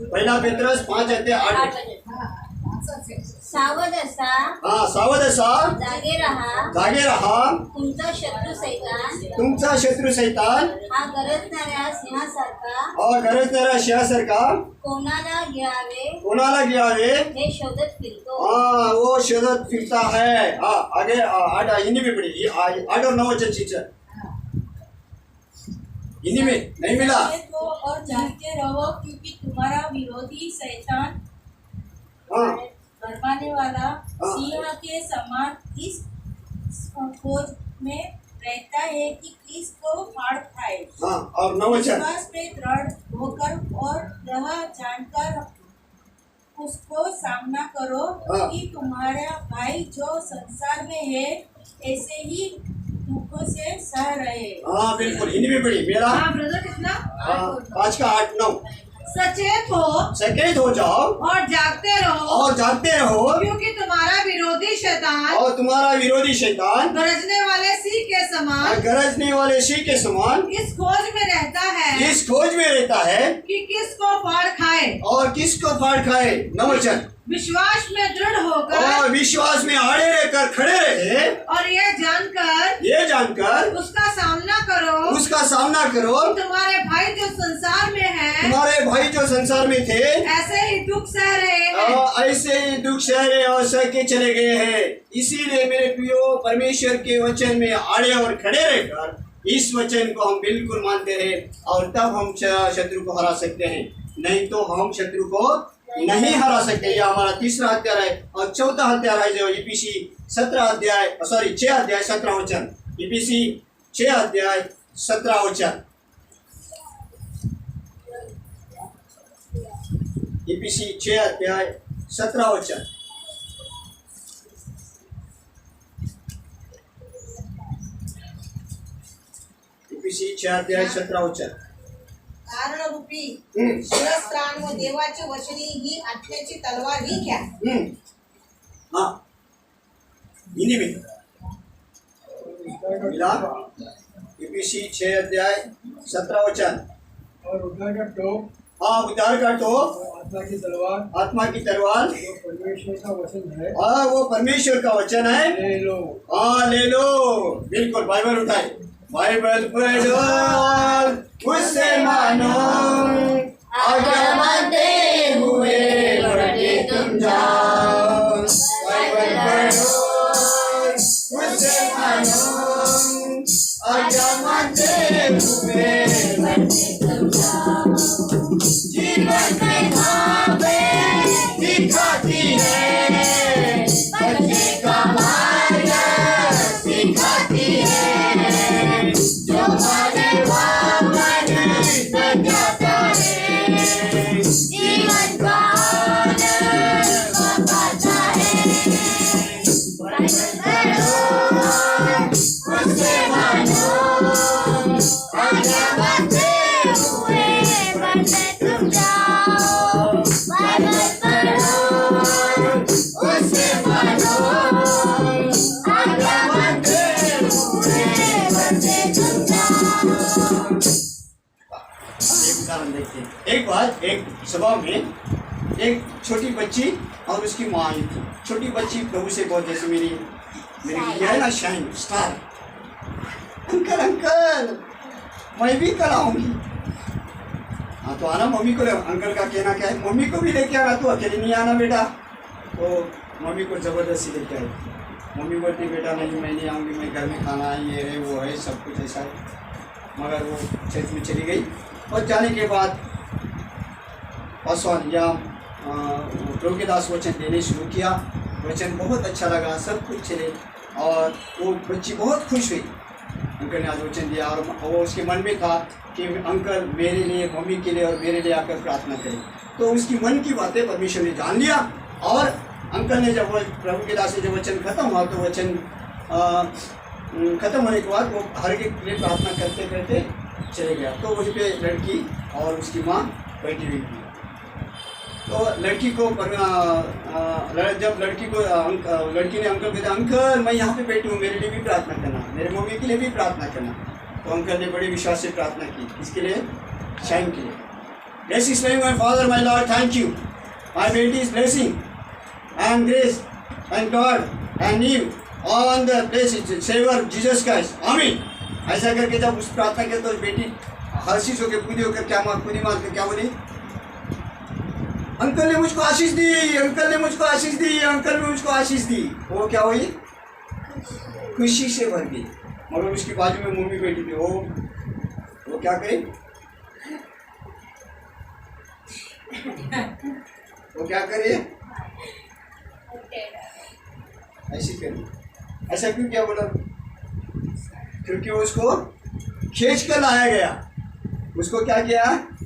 पहिला पेत्रस 5:8 सावध असा, हाँ सावध असा, जागे रहा, तुमचा शत्रू सैतान हा गरजणाऱ्या सिंहासारखा कोणाला गिळावे हे शोधत फिरतो. हाँ वो शोधत फिरता है. हाँ आगे 8 हिंदी में पढ़ी, 8 और 9 चीज हिंदी में नहीं मिला. और जागते रहो क्योंकि तुम्हारा विरोधी शैतान हाँ भरमाने वाला सिंह के समान इस खोज में रहता है कि किसको फाड़ खाए. हाँ और 9 विश्वास में दृढ़ होकर और यह जानकर उसको सामना करो कि तुम्हारा भाई जो संसार में है ऐसे ही दुखों से सह रहे. हाँ बिल्कुल हिंदी में पढ़ी मेरा. हाँ ब्रदर कितना? 5 का 8 9 सचेत हो जाओ और जागते रहो क्योंकि तुम्हारा विरोधी शैतान गरजने वाले सिंह के समान इस खोज में रहता है कि किसको फाड़ खाए. 9 विश्वास में दृढ़ होकर विश्वास में आड़े रहकर खड़े रहे और ये जानकर उसका सामना करो तुम्हारे भाई जो संसार में थे ऐसे ही दुख सह रहे और सह के चले गए हैं. इसीलिए मेरे प्रियो, परमेश्वर के वचन में आड़े और खड़े रहकर इस वचन को हम बिल्कुल मानते रहे और तब हम शत्रु को हरा सकते हैं. नहीं तो हम शत्रु को नहीं हरा सकते. यह हमारा तीसरा हत्यारा है. और चौथा हत्यारा है जो ईपीसी 6 अध्याय 17 ईपीसी 6 अध्याय 17 ईपीसी 6 अध्याय 17 ईपीसी 6 अध्याय 17 कारणरूपी शिरस्त्राण व देवाची वचनी ही आत्म्याची तलवार ही घ्या. हाँ हिंदी में मिला. ईपीसी 6 अध्याय 17 और उद्धार का टोप. हाँ उद्धार का टोप, आत्मा की तलवार जो परमेश्वर का वचन है. हाँ वो परमेश्वर का वचन है. ले लो. हाँ ले लो. बिल्कुल बाइबल उठाए, बाइबल पढ़ो उससे मानो, आज्ञा मानते हुए बढ़ते तुम जाओ. बाइबल पढ़ो उससे मानो, आज्ञा मानते हुए बढ़ते तुम जाओ. जीवन में भावे दिखाती है, बच्चे का मार्ग सिखाती है. जो माने वो मन सजाता है, जीवन का आनंद बताता है. उससे मानो, आज्ञा मानते हुए बढ़ते तुम जाओ. बाइबल पढ़ो उससे मानो, आज्ञा मानते हुए बढ़ते तुम जाओ. एक उदाहरण देखते हैं. एक बार एक सभा में एक छोटी बच्ची और उसकी माँ आई थी। छोटी बच्ची प्रभु से बहुत, जैसे मेरी ये है ना शाइन स्टार, अंकल अंकल मैं भी कल आऊँगी। हाँ तो आना मम्मी को। अंकल का कहना क्या है, मम्मी को भी लेके आना, तो अकेले नहीं आना बेटा। तो मम्मी को ज़बरदस्ती लेके आई। मम्मी बोलती बेटा नहीं मैं नहीं आऊँगी, मैं घर में खाना है, ये है वो है, सब कुछ ऐसा है। मगर वो चर्च में चली गई और जाने के बाद पासवान या प्रभु के दास वचन देने शुरू किया। वचन बहुत अच्छा लगा, सब कुछ चले और वो बच्ची बहुत खुश हुई। अंकल ने आज वचन दिया और वो उसके मन में था कि अंकल मेरे लिए, मम्मी के लिए और मेरे लिए आकर प्रार्थना करें। तो उसकी मन की बातें परमेश्वर ने जान लिया और अंकल ने जब वो प्रभु के दास से जब वचन खत्म हुआ तो वचन खत्म होने के बाद वो हर एक के लिए प्रार्थना करते करते चले गया। तो वहीं पे लड़की और उसकी माँ बैठी हुई थी। तो लड़की को जब लड़की ने अंकल को कहा अंकल मैं यहाँ पे बैठी हूँ, मेरे लिए भी प्रार्थना करना, मेरे मम्मी के लिए भी प्रार्थना करना। तो अंकल ने बड़े विश्वास से प्रार्थना की। किसके लिए? शाइन के लिए। Bless His name, my Father, my Lord, thank you. My baby's blessing and grace and God and you on the place Savior Jesus Christ. आमीन। ऐसा करके जब उस प्रार्थना किया तो बेटी हर्षित होकर पूरी होकर पूरी मार कर क्या बोली? अंकल ने मुझको आशीष दी, अंकल ने मुझको आशीष दी, अंकल ने मुझको आशीष दी। वो क्या हुई? खुशी से भर गई। मगर उसकी बाजू में मम्मी बैठी थी। वो क्या करे? वो क्या करे? ऐसी करी। ऐसा क्यों क्या बोला? क्योंकि उसको खींच कर लाया गया। उसको क्या किया?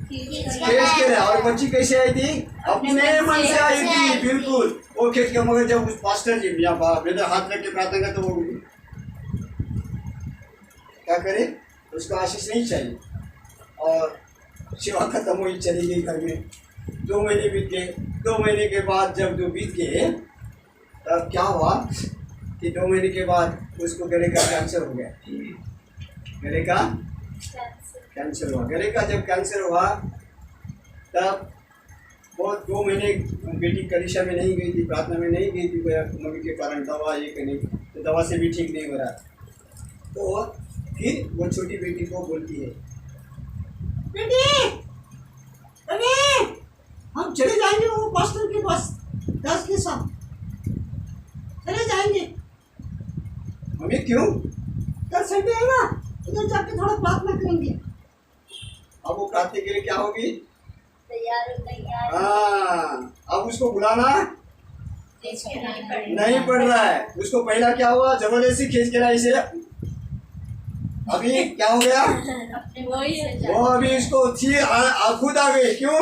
खींच के लाया। और बच्ची कैसे आई थी? अपने मन से आई थी, बिल्कुल। वो खींच के, मगर जब उस पास्टर जी या ब्रदर हाथ रख के प्रार्थना करते वो क्या करे? उसको आशीष नहीं चाहिए। और सेवा खत्म हुई, चली गई घर में। 2 महीने बीत गए। 2 महीने के बाद जब 2 बीत गए तब क्या हुआ कि 2 महीने के बाद उसको गले का कैंसर हो गया। गले का कैंसर हुआ। गले का जब कैंसर हुआ तब वो 2 महीने बेटी कलीसिया में नहीं गई थी, प्रार्थना में नहीं गई थी, मम्मी के कारण दवा ये करने, तो दवा से भी ठीक नहीं हो रहा। तो फिर वो छोटी बेटी को बोलती है बेटी हम चले जाएंगे वो पास्टर के पास, दास के साथ चले जाएंगे। मम्मी क्यों? कल संडे है ना, इधर जाके थोड़ा प्रार्थना करेंगे। अब वो प्रार्थना के लिए क्या होगी? तैयार। हाँ, अब उसको बुलाना नहीं पड़ रहा है। उसको पहला क्या हुआ? जबरदस्ती खींच के लाई से। अभी क्या हो गया? वो अभी इसको थी खुद आ गई। क्यों?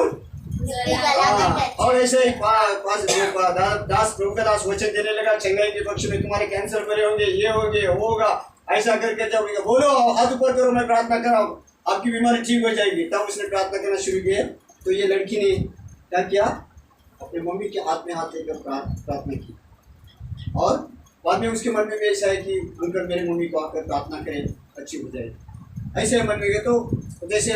और ऐसे ही दास प्रभु का दास वचन देने लगा, चंगाई के पक्ष में तुम्हारे कैंसर भरे होंगे, ये होंगे, होगा। ऐसा करके जब बोलो हाथ ऊपर करो, मैं प्रार्थना कराऊं, आपकी बीमारी ठीक हो जाएगी। तब उसने प्रार्थना करना शुरू किया। तो ये लड़की ने क्या किया? अपने मम्मी के हाथ में हाथ लेकर प्रार्थना की। और बाद में उसके मन में भी ऐसा है कि अंकल मेरे मम्मी को आकर प्रार्थना करें, अच्छी हो जाएगी। ऐसे मन में गए। तो जैसे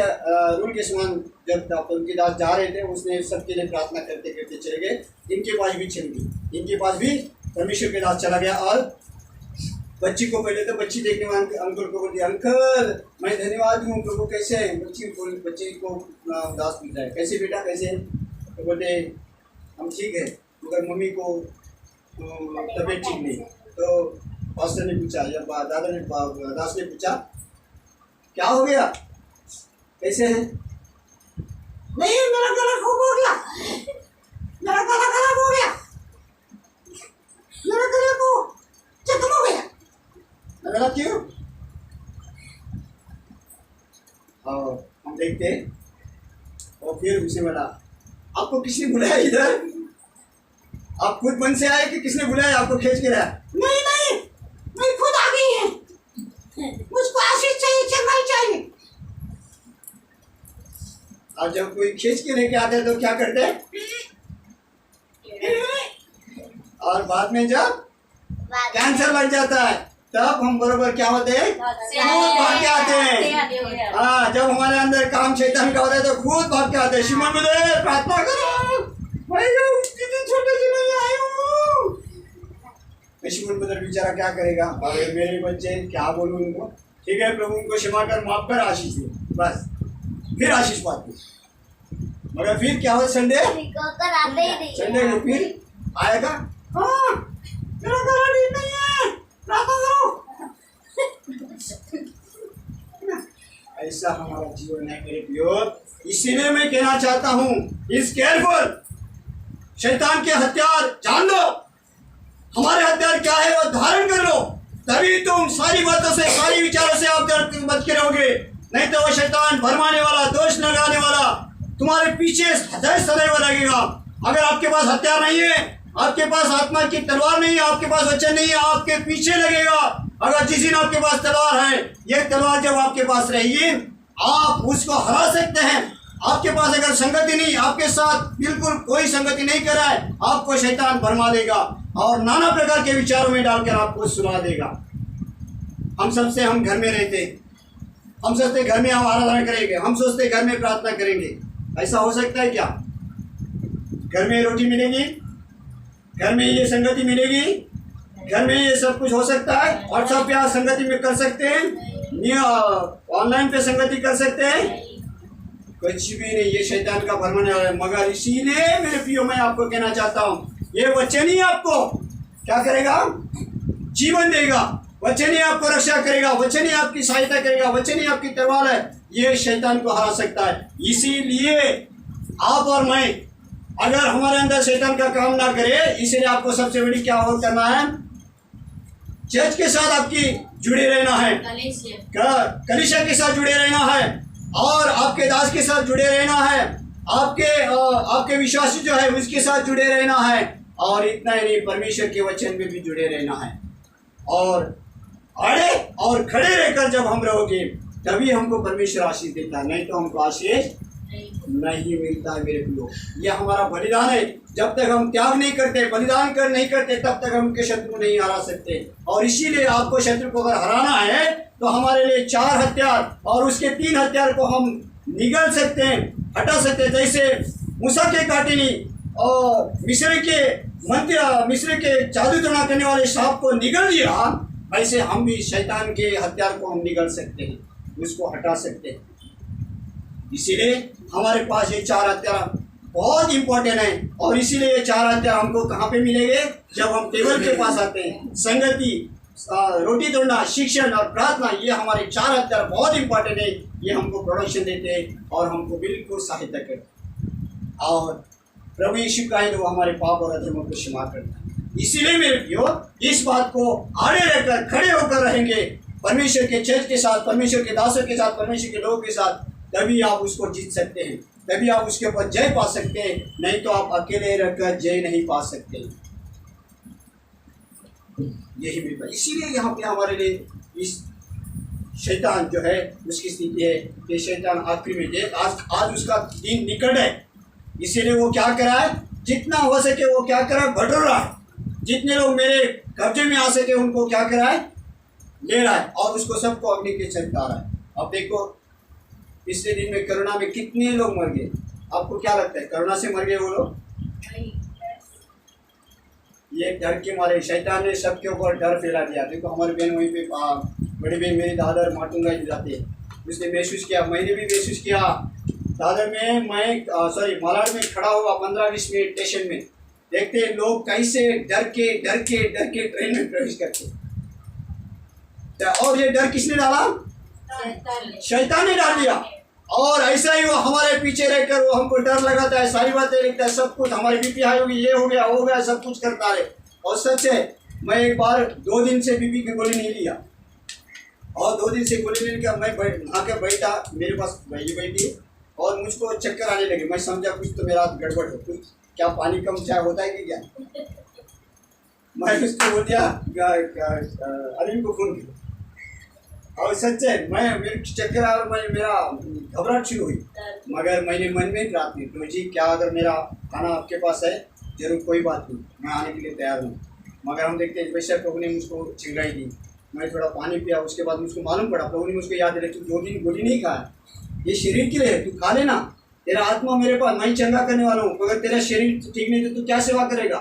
रूल के समान जब उनके दास जा रहे थे, उसने सबके लिए प्रार्थना करते करते चले गए। इनके पास भी चली गई। इनके पास भी परमेश्वर के दास चला गया। और बच्ची को पहले तो बच्ची देखने वाले अंकल को बोलती, अंकल मैं धन्यवाद हूँ प्रभु, कैसे है? बच्ची को दास पूछता है, कैसे बेटा कैसे? तो बोलते हम ठीक है, मगर मम्मी को तबीयत ठीक नहीं। तो पास्टर ने पूछा या दास ने पूछा क्या हो गया, कैसे है? नहीं मेरा गला खराब हो गया, मेरा गला खराब हो गया, मेरा गला को जख्म हो गया। लगा क्यों? और हम देखते और फिर उसे बोला आपको किसने बुलाया इधर? आप खुद मन से आए कि किसने बुलाया आपको खींच के लाया? नहीं नहीं मैं खुद आ गई है, मुझको आशीष चाहिए, चंगाई चाहिए। और जब कोई खींच के लेके आते हैं तो क्या करते हैं? और बाद में जब कैंसर लग जाता है तब हम बरोबर क्या होते हैं? खुद भाग के आते हैं। हाँ, जब हमारे अंदर काम शैतान का होता है तो खुद भाग के आते हैं। शिमोन मुझे प्रार्थना करो, मैं बेचारा क्या करेगा, अरे मेरे बच्चे क्या बोलूँ उनको, ठीक है प्रभु उनको क्षमा कर, माफ कर, आशीष दे, बस फिर आशीष पाते। मगर फिर क्या हो संडे संडे को फिर आएगा, हाँ मेरा गला ठीक नहीं है, प्रार्थना करो। ऐसा हमारा जीवन है मेरे प्रियो। इसीलिए मैं कहना चाहता हूँ, इस केयरफुल, शैतान के हथियार जान लो, हमारे हथियार क्या है वो धारण कर लो, तभी तुम सारी बातों से, सारी विचारों से आप बच के रहोगे। नहीं तो वो शैतान भरमाने वाला, दोष लगाने वाला तुम्हारे पीछे सदैव लगेगा। अगर आपके पास हथियार नहीं है, आपके पास आत्मा की तलवार नहीं है, आपके पास वचन नहीं है, आपके पीछे लगेगा। अगर जिस दिन आपके पास तलवार है, ये तलवार जब आपके पास रहेगी, आप उसको हरा सकते हैं। आपके पास अगर संगति नहीं, आपके साथ बिल्कुल कोई संगति नहीं कर रहा है, आपको शैतान भरमा देगा और नाना प्रकार के विचारों में डालकर आपको सुना देगा। हम सबसे हम घर में रहते, हम सोचते घर में हम आराधना करेंगे, हम सोचते घर में प्रार्थना करेंगे। ऐसा हो सकता है क्या? घर में रोटी मिलेगी, घर में ये संगति मिलेगी, घर में ये सब कुछ हो सकता है? व्हाट्सएप पे आप संगति में कर सकते हैं, ऑनलाइन पे संगति कर सकते हैं, कुछ भी नहीं। ये शैतान का भरमाने वाला है। मगर इसीलिए मेरे प्रियो मैं आपको कहना चाहता हूँ, ये वचन ही आपको क्या करेगा? जीवन देगा। वचन ही आपको रक्षा करेगा, वचन ही आपकी सहायता करेगा, वचन ही आपकी तलवार है। ये शैतान को हरा सकता है। इसीलिए आप और मैं, अगर हमारे अंदर शैतान का काम ना करे, इसलिए आपको सबसे बड़ी क्या और करना है? चर्च के साथ आपकी जुड़े रहना है, कलीसिया के साथ जुड़े रहना है, और आपके दास के साथ जुड़े रहना है, आपके विश्वासी जो है उसके साथ जुड़े रहना है। और इतना ही नहीं, परमेश्वर के वचन में भी जुड़े रहना है। और अड़े और खड़े रहकर जब हम रहोगे, तभी हमको परमेश्वर आशीष देता है, नहीं तो हमको आशीष नहीं मिलता है मेरे प्रियो। यह हमारा बलिदान है। जब तक हम त्याग नहीं करते, बलिदान नहीं करते, तब तक हम उनके शत्रु नहीं हरा सकते। और इसीलिए आपको शत्रु को अगर हराना है, तो हमारे लिए 4 हथियार और उसके 3 हथियार को हम निगल सकते हैं, हटा सकते हैं। जैसे मूसा के काटिनी और मिस्र के जादू टोना करने वाले सांप को निगल दिया, वैसे हम भी शैतान के हथियार को हम निगल सकते हैं, उसको हटा सकते हैं। इसीलिए हमारे पास ये 4 हथियार बहुत इंपॉर्टेंट है। और इसीलिए ये 4 हथियार हमको कहाँ पे मिलेंगे? जब हम टेबल के पास आते हैं। संगति, रोटी तोड़ना, शिक्षण और प्रार्थना, ये हमारे 4 हथियार बहुत इंपॉर्टेंट है। ये हमको प्रोडक्शन देते हैं और हमको बिल्कुल सहायता करते हैं। और प्रभु यीशु का है तो वो हमारे पाप और अधर्मों को क्षमा करता है। इसीलिए मेरे प्रियो, इस बात को आड़े रहकर खड़े होकर रहेंगे परमेश्वर के चर्च के साथ, परमेश्वर के दासों के साथ, परमेश्वर के लोगों के साथ, तभी आप उसको जीत सकते हैं, तभी आप उसके ऊपर जय पा सकते हैं। नहीं तो आप अकेले रहकर जय नहीं पा सकते। यही मिलता है। इसीलिए यहाँ पे हमारे लिए इस शैतान जो है उसकी स्थिति है कि शैतान आखिरी में दे, आज उसका दिन निकट है। इसीलिए वो क्या कर रहा है? जितना हो सके वो क्या कर रहा है? बटोर रहा है। जितने लोग मेरे कब्जे में आ सके उनको क्या कर रहा है? ले रहा है, और उसको सबको अग्नि के चलता रहा है। अब देखो, पिछले दिन में कोरोना में कितने लोग मर गए। आपको क्या लगता है, कोरोना से मर गए वो लोग? ये डर के मारे शैतान ने सबके ऊपर डर फैला दिया। देखो हमारी बहन वहीं पे, बड़ी बहन मेरी दादर माटुंगा जाती है, उसने महसूस किया, मैंने भी महसूस किया। दादर में मालाड में खड़ा हुआ 15-20 मिनट स्टेशन में, देखते लोग कैसे डर के ट्रेन में प्रवेश करते। और ये डर किसने डाला? शैतान ने डाल दिया। और ऐसा ही वो हमारे पीछे रहकर वो हमको डर लगाता है, सारी बातें लिखता है, सब कुछ हमारी बीपी हाई होगी, ये हो गया, सब कुछ करता है। और सच है, मैं एक बार 2 दिन से बीपी की गोली नहीं लिया, और 2 दिन से गोली लेने का मैं नहा के बैठा, मेरे पास वही बैठी और मुझको चक्कर आने लगे। मैं समझा कुछ तो मेरा गड़बड़ है, कुछ क्या पानी कम चाय होता है कि क्या। मैं उसको बोल दिया अनिल को फोन किया, और सच है मेरे चक्कर आ रहा, मेरा घबराहट शुरू हुई। मगर मैंने मन में प्रार्थना, तो जी क्या अगर मेरा खाना आपके पास है, जरूर कोई बात नहीं, मैं आने के लिए तैयार हूँ। मगर हम देखते हैं वैसे प्रभु ने मुझको चिंगाई दी, मैं थोड़ा पानी पिया, उसके बाद मुझको मालूम पड़ा, प्रभु ने मुझको याद दिलाया, तू 2 दिन गोली नहीं खाया, ये शरीर के लिए है, तू खा लेना, तेरा आत्मा मेरे पास, मैं चंगा करने वाला हूँ। अगर तेरा शरीर ठीक नहीं तो तू क्या सेवा करेगा?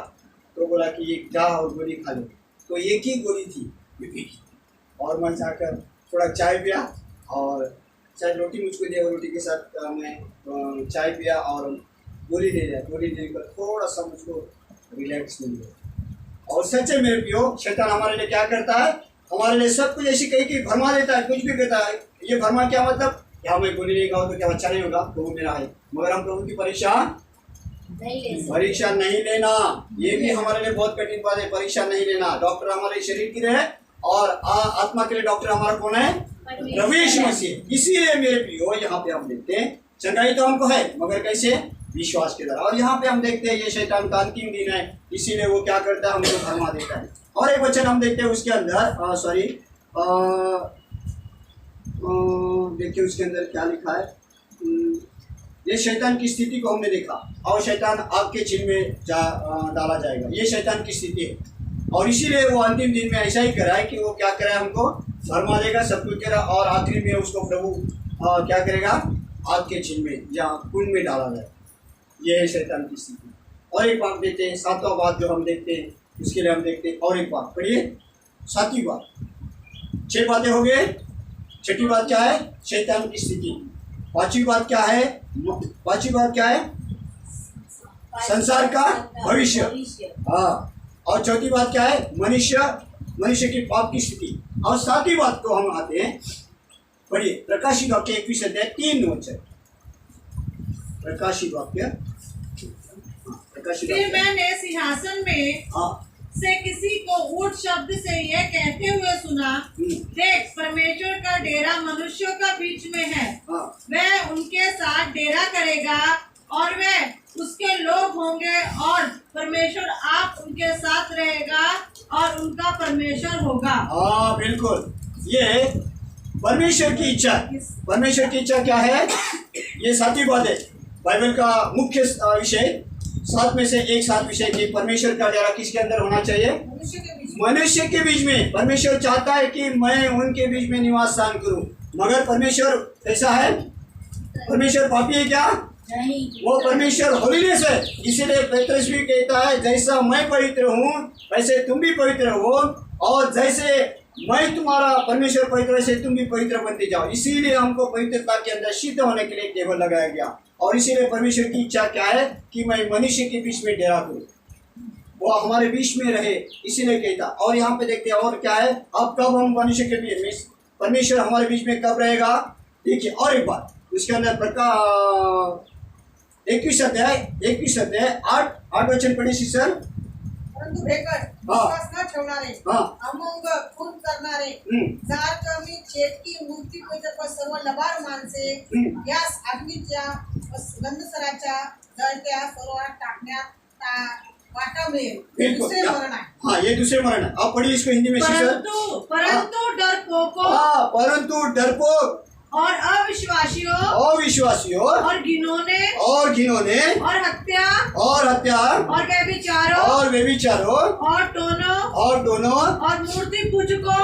तो बोला कि ये क्या और गोली खा ले। तो एक ही गोली थी बीपी की। और मैं जाकर थोड़ा चाय पिया और शायद रोटी मुझको दिया, रोटी के साथ मैं चाय पिया और गोली ले लिया। गोली लेने पर थोड़ा सा मुझको रिलैक्स मिल गया। और सच्चे मेरे पियो, शैतान हमारे लिए क्या करता है, हमारे लिए सब कुछ ऐसी कहीं की भरमा देता है, कुछ भी कहता है। ये भरमा क्या मतलब, क्या मैं गोली नहीं खाऊँ तो क्या अच्छा नहीं होगा, प्रभु मेरा है। मगर हम प्रभु की परीक्षा नहीं लेना, ये भी हमारे लिए बहुत कठिन बात है। परीक्षा नहीं लेना। डॉक्टर हमारे शरीर की रहे और आत्मा के लिए डॉक्टर हमारा कौन है, प्रभु यीशु मसीह। इसीलिए मेरे प्रियो यहाँ पे हम देखते हैं चंगाई तो हमको है मगर कैसे, विश्वास के द्वारा। और यहाँ पे हम देखते हैं ये शैतान का अंतिम दिन है, इसीलिए वो क्या करता है, हमको भरमा देता है। और एक वचन हम देखते हैं उसके अंदर, देखिए उसके अंदर क्या लिखा है। ये शैतान की स्थिति को हमने देखा और शैतान आग के चिन्ह में डाला जाएगा, ये शैतान की स्थिति है। और इसीलिए वो अंतिम दिन में ऐसा ही कराए कि वो क्या करे, हमको भरमा देगा, सब कुछ करेगा और आखिरी में उसको प्रभु क्या करेगा, आग के चिन्ह में या कुंड में डाला जाए। ये है शैतान की स्थिति। और एक बात देखते हैं, 7वां बात जो हम देखते हैं उसके लिए हम देखते हैं। और एक बात पढ़िए, 7वीं बात। 6 बातें हो गए। 6ठी बात क्या है, शैतान की स्थिति। 5वीं बात क्या है, 5वीं बात क्या है, संसार का भविष्य। हाँ। और 4थी बात क्या है, मनुष्य की पाप की स्थिति। और 7वीं बात को हम आते हैं, पढ़िए प्रकाशित वाक्य 21 अध्याय 3 वचन। प्रकाशित वाक्य, फिर मैंने सिंहासन में से किसी को ऊंट शब्द से यह कहते हुए सुना, देख परमेश्वर का डेरा मनुष्यों का बीच में है, वह उनके साथ डेरा करेगा और वह उसके लोग होंगे और परमेश्वर आप उनके साथ रहेगा और उनका परमेश्वर होगा। हाँ बिल्कुल, ये परमेश्वर की इच्छा। परमेश्वर की इच्छा क्या है, ये 7वीं बात है बाइबल का मुख्य विषय। 7 में से एक 7 विषय की परमेश्वर का डेरा किसके अंदर होना चाहिए, मनुष्य के बीच में। परमेश्वर चाहता है कि मैं उनके बीच में निवास स्थान करूं, मगर परमेश्वर कैसा है, परमेश्वर पापी है क्या, नहीं, वो परमेश्वर होलीनेस है। इसीलिए पेत्रस भी कहता है, जैसा मैं पवित्र हूँ वैसे तुम भी पवित्र हो, और जैसे मैं तुम्हारा परमेश्वर पवित्र वैसे तुम भी पवित्र बनते जाओ। इसीलिए हमको पवित्रता के अंदर सिद्ध होने के लिए टेबल लगाया गया। और इसीलिए परमेश्वर की इच्छा क्या है कि मैं मनुष्य के बीच में डेरा करूं, वो हमारे बीच में रहे, इसीलिए कहता। और यहाँ पे देखते हैं और क्या है, अब कब हम मनुष्य के बीच में, परमेश्वर हमारे बीच में कब रहेगा। देखिए और एक बात उसके अंदर 21 अध्याय 8 वचन पढ़े शिष्य। परंतु भेकर विश्वास न ठेवणारे, अमंग, खून करणारे, जार कमी, चेटकी, मूर्ती पूजक व सर्व लबाड माणसे यास अग्नीच्या गंधसराच्या जळत्या सरोवरात टाकण्यात वाटा मिळेल। दूसरे मरण आहे। हाँ, ये दूसरे मरण है। आप पढ़िए इसको हिंदी में शिष्य। परंतु डरपोक और अविश्वासियों और घिनौने और हत्या और व्यभिचारों और दोनों और मूर्ति पूजकों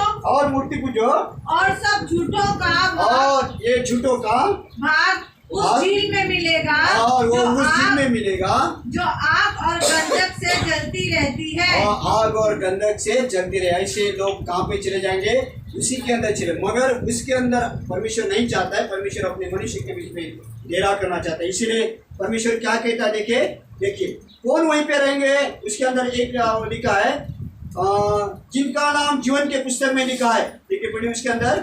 और सब झूठों का और ये झूठों का भाग उस झील में मिलेगा, और वो उस झील में मिलेगा जो आग और गंधक से जलती रहती है। आग और गंधक से जलती रहे। ऐसे लोग कहाँ पे चले जाएंगे, उसी के अंदर चले। मगर उसके अंदर परमेश्वर नहीं चाहता है, परमेश्वर अपने मनुष्य के बीच में डेरा करना चाहता है। इसीलिए परमेश्वर क्या कहता है, देखिए कौन वहीं पे रहेंगे। उसके अंदर एक लिखा है, जिनका नाम जीवन के पुस्तक में लिखा है। देखिए पढ़िए उसके अंदर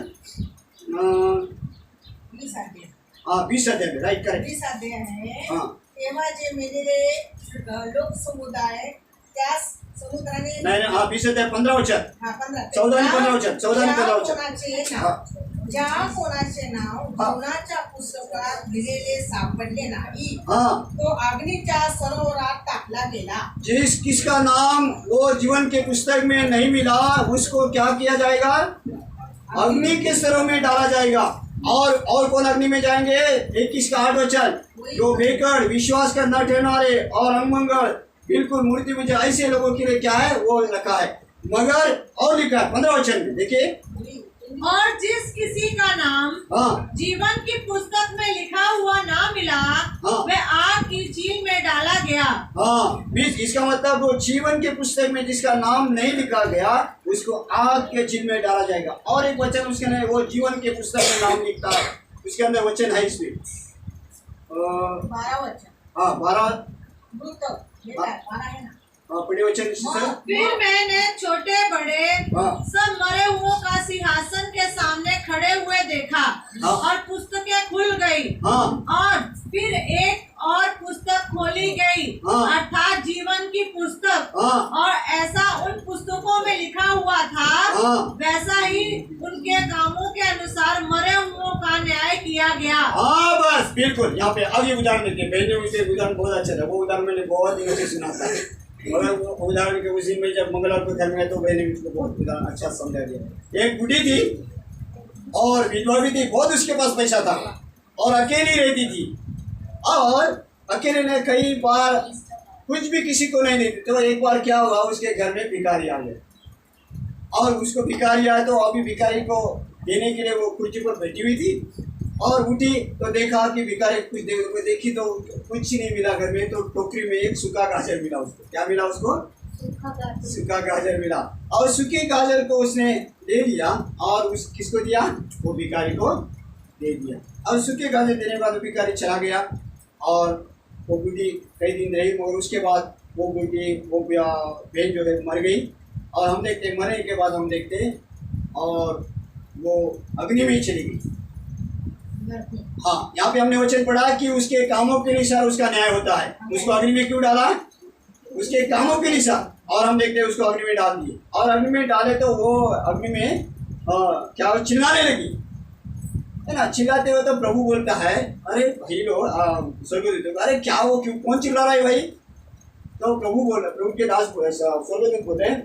20 अध्याय में, राइट करेक्ट। 20 अध्याय आहे। तेव्हा जे मेलेले लोक समुदाय त्यास समुद्राने नहीं 20 अध्याय 15 वचन, 14 वचन। ज्या कोणाचे नाव जीवनाच्या पुस्तकात लिहिलेले सापडले नाही, तो अग्नीच्या सरोवरात टाकला गेला। किसका नाम वो जीवन के पुस्तक में नहीं मिला, उसको क्या किया जाएगा, अग्नि के सरोवर में डाला जाएगा। और कौन अग्नि में जाएंगे, 21 का 8 वचन, जो बेकड़, विश्वास का न ठहरने और अमंगल, बिल्कुल मूर्ति पूजा, ऐसे लोगों के लिए क्या है वो रखा है। मगर और लिखा है 15 वचन में, देखिए, और जिस किसी का नाम जीवन की पुस्तक में लिखा हुआ ना मिला, वह आग की झील में डाला गया। हाँ, बीच इसका मतलब वो जीवन के पुस्तक में जिसका नाम नहीं लिखा गया उसको आग के झील में डाला जाएगा। और एक वचन उसके अंदर वो जीवन के पुस्तक में नाम लिखता है, उसके अंदर वचन है इसमें 12 वचन हाँ 12 मृत लेता है, 12 है ना। पढ़े वचन इससे। फिर मैंने छोटे बड़े हाँ। सब मरे हुओं का सिंहासन के सामने खड़े हुए देखा हाँ। और पुस्तकें खुल गई हाँ और फिर एक और पुस्तक खोली गई हाँ। अर्थात जीवन की पुस्तक। हाँ। और ऐसा उन पुस्तकों में लिखा हुआ था हाँ। वैसा ही उनके कामों के अनुसार मरे हुओं का न्याय किया गया। हाँ बस बिल्कुल। यहाँ पे अब ये उदाहरण देते हैं। पहले उसे उदाहरण बहुत अच्छा था, वो उदाहरण मैंने बहुत दिनों से सुना था, मगर वो उदाहरण के उसी में जब मंगलवार को घर में तो मैंने उसको बहुत उदाहरण अच्छा समझा दिया। एक बुढ़ी थी और विधवा भी थी, बहुत उसके पास पैसा था और अकेली रहती थी और अकेले ने कई बार कुछ भी किसी को नहीं देती। तो एक बार क्या हुआ, उसके घर में भिखारी आ गए और उसको भिखारी आया तो अभी भिखारी को देने के लिए वो कुर्सी पर बैठी हुई थी और उठी तो देखा कि भिखारी कुछ देखी तो कुछ नहीं मिला घर में। तो टोकरी में एक सूखा गाजर मिला उसको। क्या मिला उसको? सूखा गाजर मिला और सूखे गाजर को उसने दे दिया और उस किसको दिया? वो भिखारी को दे दिया। और सूखे गाजर देने के बाद वो भिखारी चला गया और वो बूढ़ी कई दिन रही और उसके बाद वो बूढ़ी वो बहन जो है मर गई। और हम देखते मरने के बाद हम देखते और वो अग्नि में ही चली गई। हाँ, यहाँ पे हमने वचन पढ़ा कि उसके कामों के अनुसार उसका न्याय होता है। उसको अग्नि में क्यों डाला? उसके कामों के अनुसार। और हम देखते हैं उसको अग्नि में डाल दिए और अग्नि में डाले तो वो अग्नि में क्या चिल्लाने लगी, है ना। चिल्लाते हुए तो प्रभु बोलता है, अरे भाई लोग स्वर्गदूत, अरे क्या वो क्यों कौन चिल्ला रहा है भाई? तो प्रभु के दास स्वर्गदूत बोलते हैं,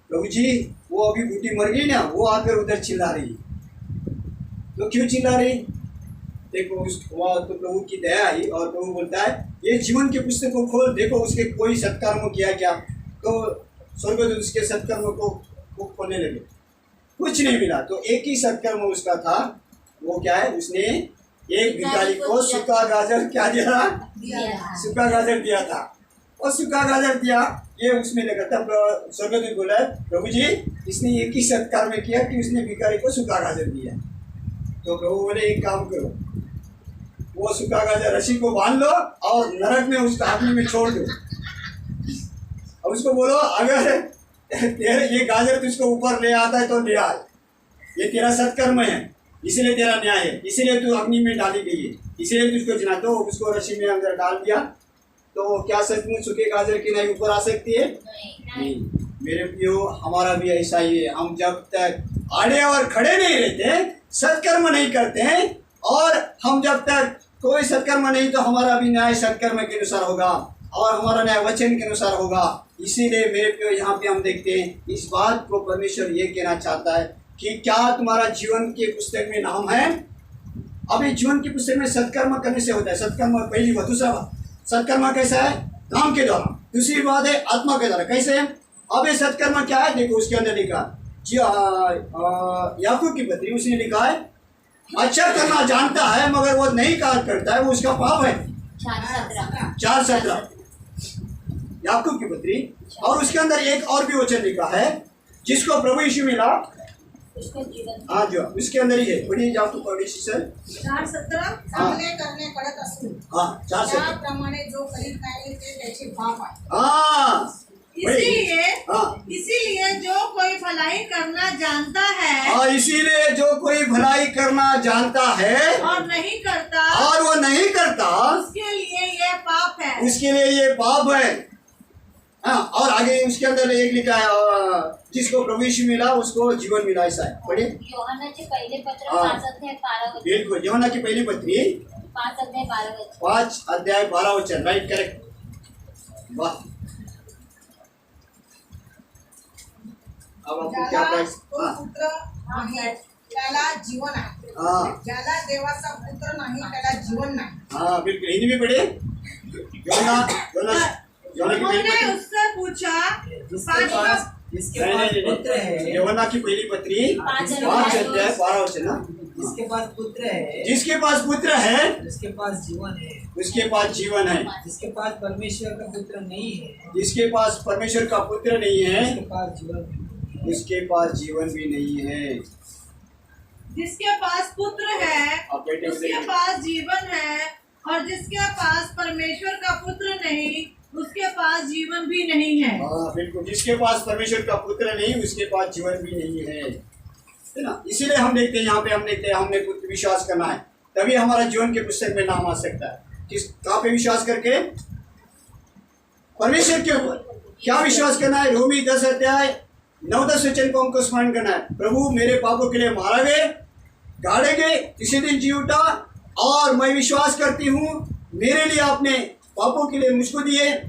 प्रभु जी वो अभी बूटी मर गई ना, वो आकर उधर चिल्ला रही। तो क्यों चिल्ला रही? देखो तो प्रभु की दया आई और प्रभु बोलता है ये जीवन के पुस्तक को खोल, देखो उसके कोई सत्कर्म किया क्या। तो स्वर्गदूत उसके सत्कर्म को खोलने लगे, कुछ नहीं मिला। तो एक ही सत्कर्म उसका था, वो क्या है? उसने एक भिखारी को सूखा गाजर क्या दिया? सूखा गाजर दिया था और सूखा गाजर दिया ये उसमें लगा। तब स्वर्गदूत बोला, प्रभु जी इसने एक ही सत्कर्म किया कि उसने भिखारी को सूखा गाजर दिया। तो प्रभु बोले एक काम करो, वो सूखा गाजर रस्सी को बांध लो और नरक में उसको अग्नि में छोड़ दो। अब उसको बोलो अगर तेरे ये गाजर तुझको ऊपर ले आता है तो ले आए, ये तेरा सत्कर्म है इसीलिए तेरा न्याय है, इसीलिए तू अग्नि में डाली गई है, इसीलिए तुझको जना। तो उसको रस्सी में अंदर डाल दिया। तो क्या सचमुच सूखे गाजर की नहीं ऊपर आ सकती है? नहीं। मेरे प्रियो हमारा भी ऐसा ही है। हम जब तक आड़े और खड़े नहीं रहते, सत्कर्म नहीं करते हैं और हम जब तक कोई सत्कर्म नहीं, तो हमारा भी न्याय सत्कर्म के अनुसार होगा और हमारा न्याय वचन के अनुसार होगा। इसीलिए मेरे प्रियो यहाँ पे हम देखते हैं इस बात को परमेश्वर ये कहना चाहता है कि क्या तुम्हारा जीवन के पुस्तक में नाम है? अभी जीवन की पुस्तक में सत्कर्म करने से होता है। सत्कर्म पहली बात। दूसरा बात, सत्कर्म कैसा है? नाम के द्वारा। दूसरी बात है आत्मा के द्वारा। कैसे है? अब ये सत्कर्म क्या है? देखो उसके अंदर लिखा याकूब की पत्री, उसने लिखा है अच्छा करना जानता है मगर वो नहीं कार्य करता है, वो उसका पाप है। 4:17 याकूब की पत्री। और उसके अंदर एक और भी वचन लिखा है, जिसको प्रभु यीशु मिला हाँ जो उसके अंदर ही है। पढ़िए याकूब पढ़िए सर 4:17 चांगले करणे कडक असून हाँ 4:17 त्याप्रमाणे जो करीत नाही ते त्याचे पाप आहे। हाँ इसीलिए जो कोई भलाई करना जानता है और इसीलिए जो कोई भलाई करना जानता है और नहीं करता और वो नहीं करता, उसके लिए ये पाप है। उसके लिए ये पाप है। हाँ, और आगे उसके अंदर एक लिखा है जिसको प्रभु यीशु मिला उसको जीवन मिला। ऐसा है। पढ़िए यूहन्नाचे पहिले पत्र हाँ। 5:12 बिल्कुल, यूहन्ना की पहली पत्री 5:12 5:12 राइट, करेक्ट। वाह, अब आपको क्या ज्याला प्राइस? तो हाँ पुत्र आहे त्याला जीवन आहे, हाँ ज्याला देवाचा पुत्र नाही त्याला जीवन नाही। हाँ बिल्कुल। हिंदी में पढ़े यूहन्ना की पहली उन्होंने पत्री। उससे पूछा जिसके पास पुत्र है, यूहन्ना की पहली पत्री 5:12 ना। जिसके पास पुत्र है, जिसके पास पुत्र है जिसके पास जीवन है, उसके पास जीवन है। जिसके पास परमेश्वर का पुत्र नहीं है, जिसके पास परमेश्वर का पुत्र नहीं है उसके पास जीवन नहीं है। उसके पास जीवन भी नहीं है। जिसके पास पुत्र है आप बेटे उसके से- पास जीवन है, और जिसके पास परमेश्वर का पुत्र नहीं उसके पास जीवन भी नहीं है। हाँ बिल्कुल, जिसके पास परमेश्वर का पुत्र नहीं उसके पास जीवन भी नहीं है ना। इसीलिए हम देखते हैं यहाँ पे, हम देखते हैं हमने कुछ विश्वास करना है, तभी हमारा जीवन के पुस्तक में नाम आ सकता है। किस कहाँ पे विश्वास करके? परमेश्वर के ऊपर। क्या विश्वास करना है? रोमी 10 अध्याय 9-10 वचन को हमको स्मरण करना है। प्रभु मेरे पापों के लिए मारा गए, गाड़े गए, तीसरे दिन जी उठा, और मैं विश्वास करती हूँ मेरे लिए आपने पापों के लिए मुझको दिए,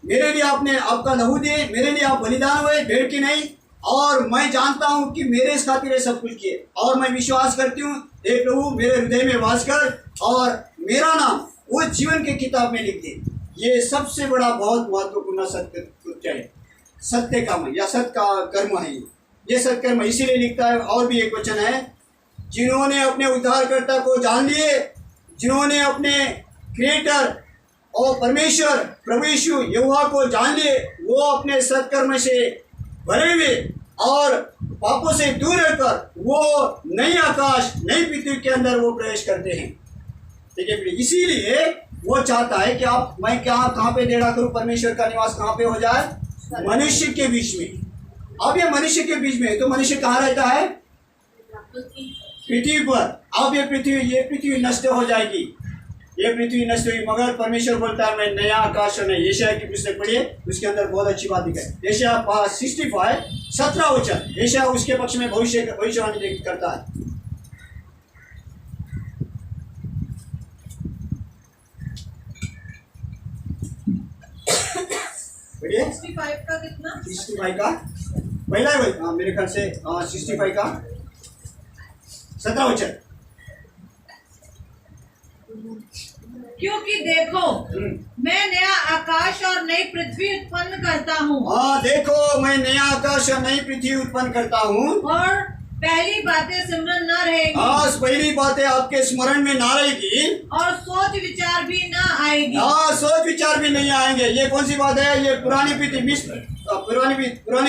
मेरे लिए आपने आपका लहू दिए, मेरे लिए आप बलिदान हुए, भेड़ की नहीं, और मैं जानता हूँ कि मेरे इस खातिर ये सब कुछ किए, और मैं विश्वास करती हूँ हे प्रभु मेरे हृदय में वास कर और मेरा नाम वो जीवन की किताब में लिख दे। ये सबसे बड़ा बहुत महत्वपूर्ण सत्य कृत्य है, सत्य काम या सत्य का कर्म है। ये सत्य कर्म इसीलिए लिखता है। और भी एक वचन है, जिन्होंने अपने उद्धारकर्ता को जान लिए, जिन्होंने अपने क्रिएटर और परमेश्वर प्रभु यीशु यहोवा को जान लिए, वो अपने सत्कर्म से भरे हुए और पापों से दूर रहकर वो नई आकाश नई पृथ्वी के अंदर वो प्रवेश करते हैं। ठीक है, इसीलिए वो चाहता है कि आप मैं कहाँ पे देड़ा करूँ, परमेश्वर का निवास कहाँ पे हो जाए? मनुष्य के बीच में। अब ये मनुष्य के बीच में है तो मनुष्य कहाँ रहता है? पृथ्वी पर। अब ये पृथ्वी नष्ट हो जाएगी, ये पृथ्वी नष्ट हुई, मगर परमेश्वर बोलता है मैं नया आकाश और नई। यशायाह की पुस्तक पढ़िए, उसके अंदर बहुत अच्छी बात लिखा है। यशायाह 65 17 वचन, यशायाह उसके पक्ष में भविष्यवाणी करता है। बढ़िया 65 का कितना? 65 का पहला है भाई, हाँ मेरे ख्याल से 65 का 17 वचन। क्योंकि देखो मैं नया आकाश और नई पृथ्वी उत्पन्न करता हूँ, हाँ देखो मैं नया आकाश और नई पृथ्वी उत्पन्न करता हूँ, और पहली बातें सिमरन न रहेगी, आज पहली बातें आपके स्मरण में ना रहेगी, और सोच विचार भी न आएगी। हाँ सोच विचार भी नहीं आएंगे। ये कौन सी बात है? ये पुरानी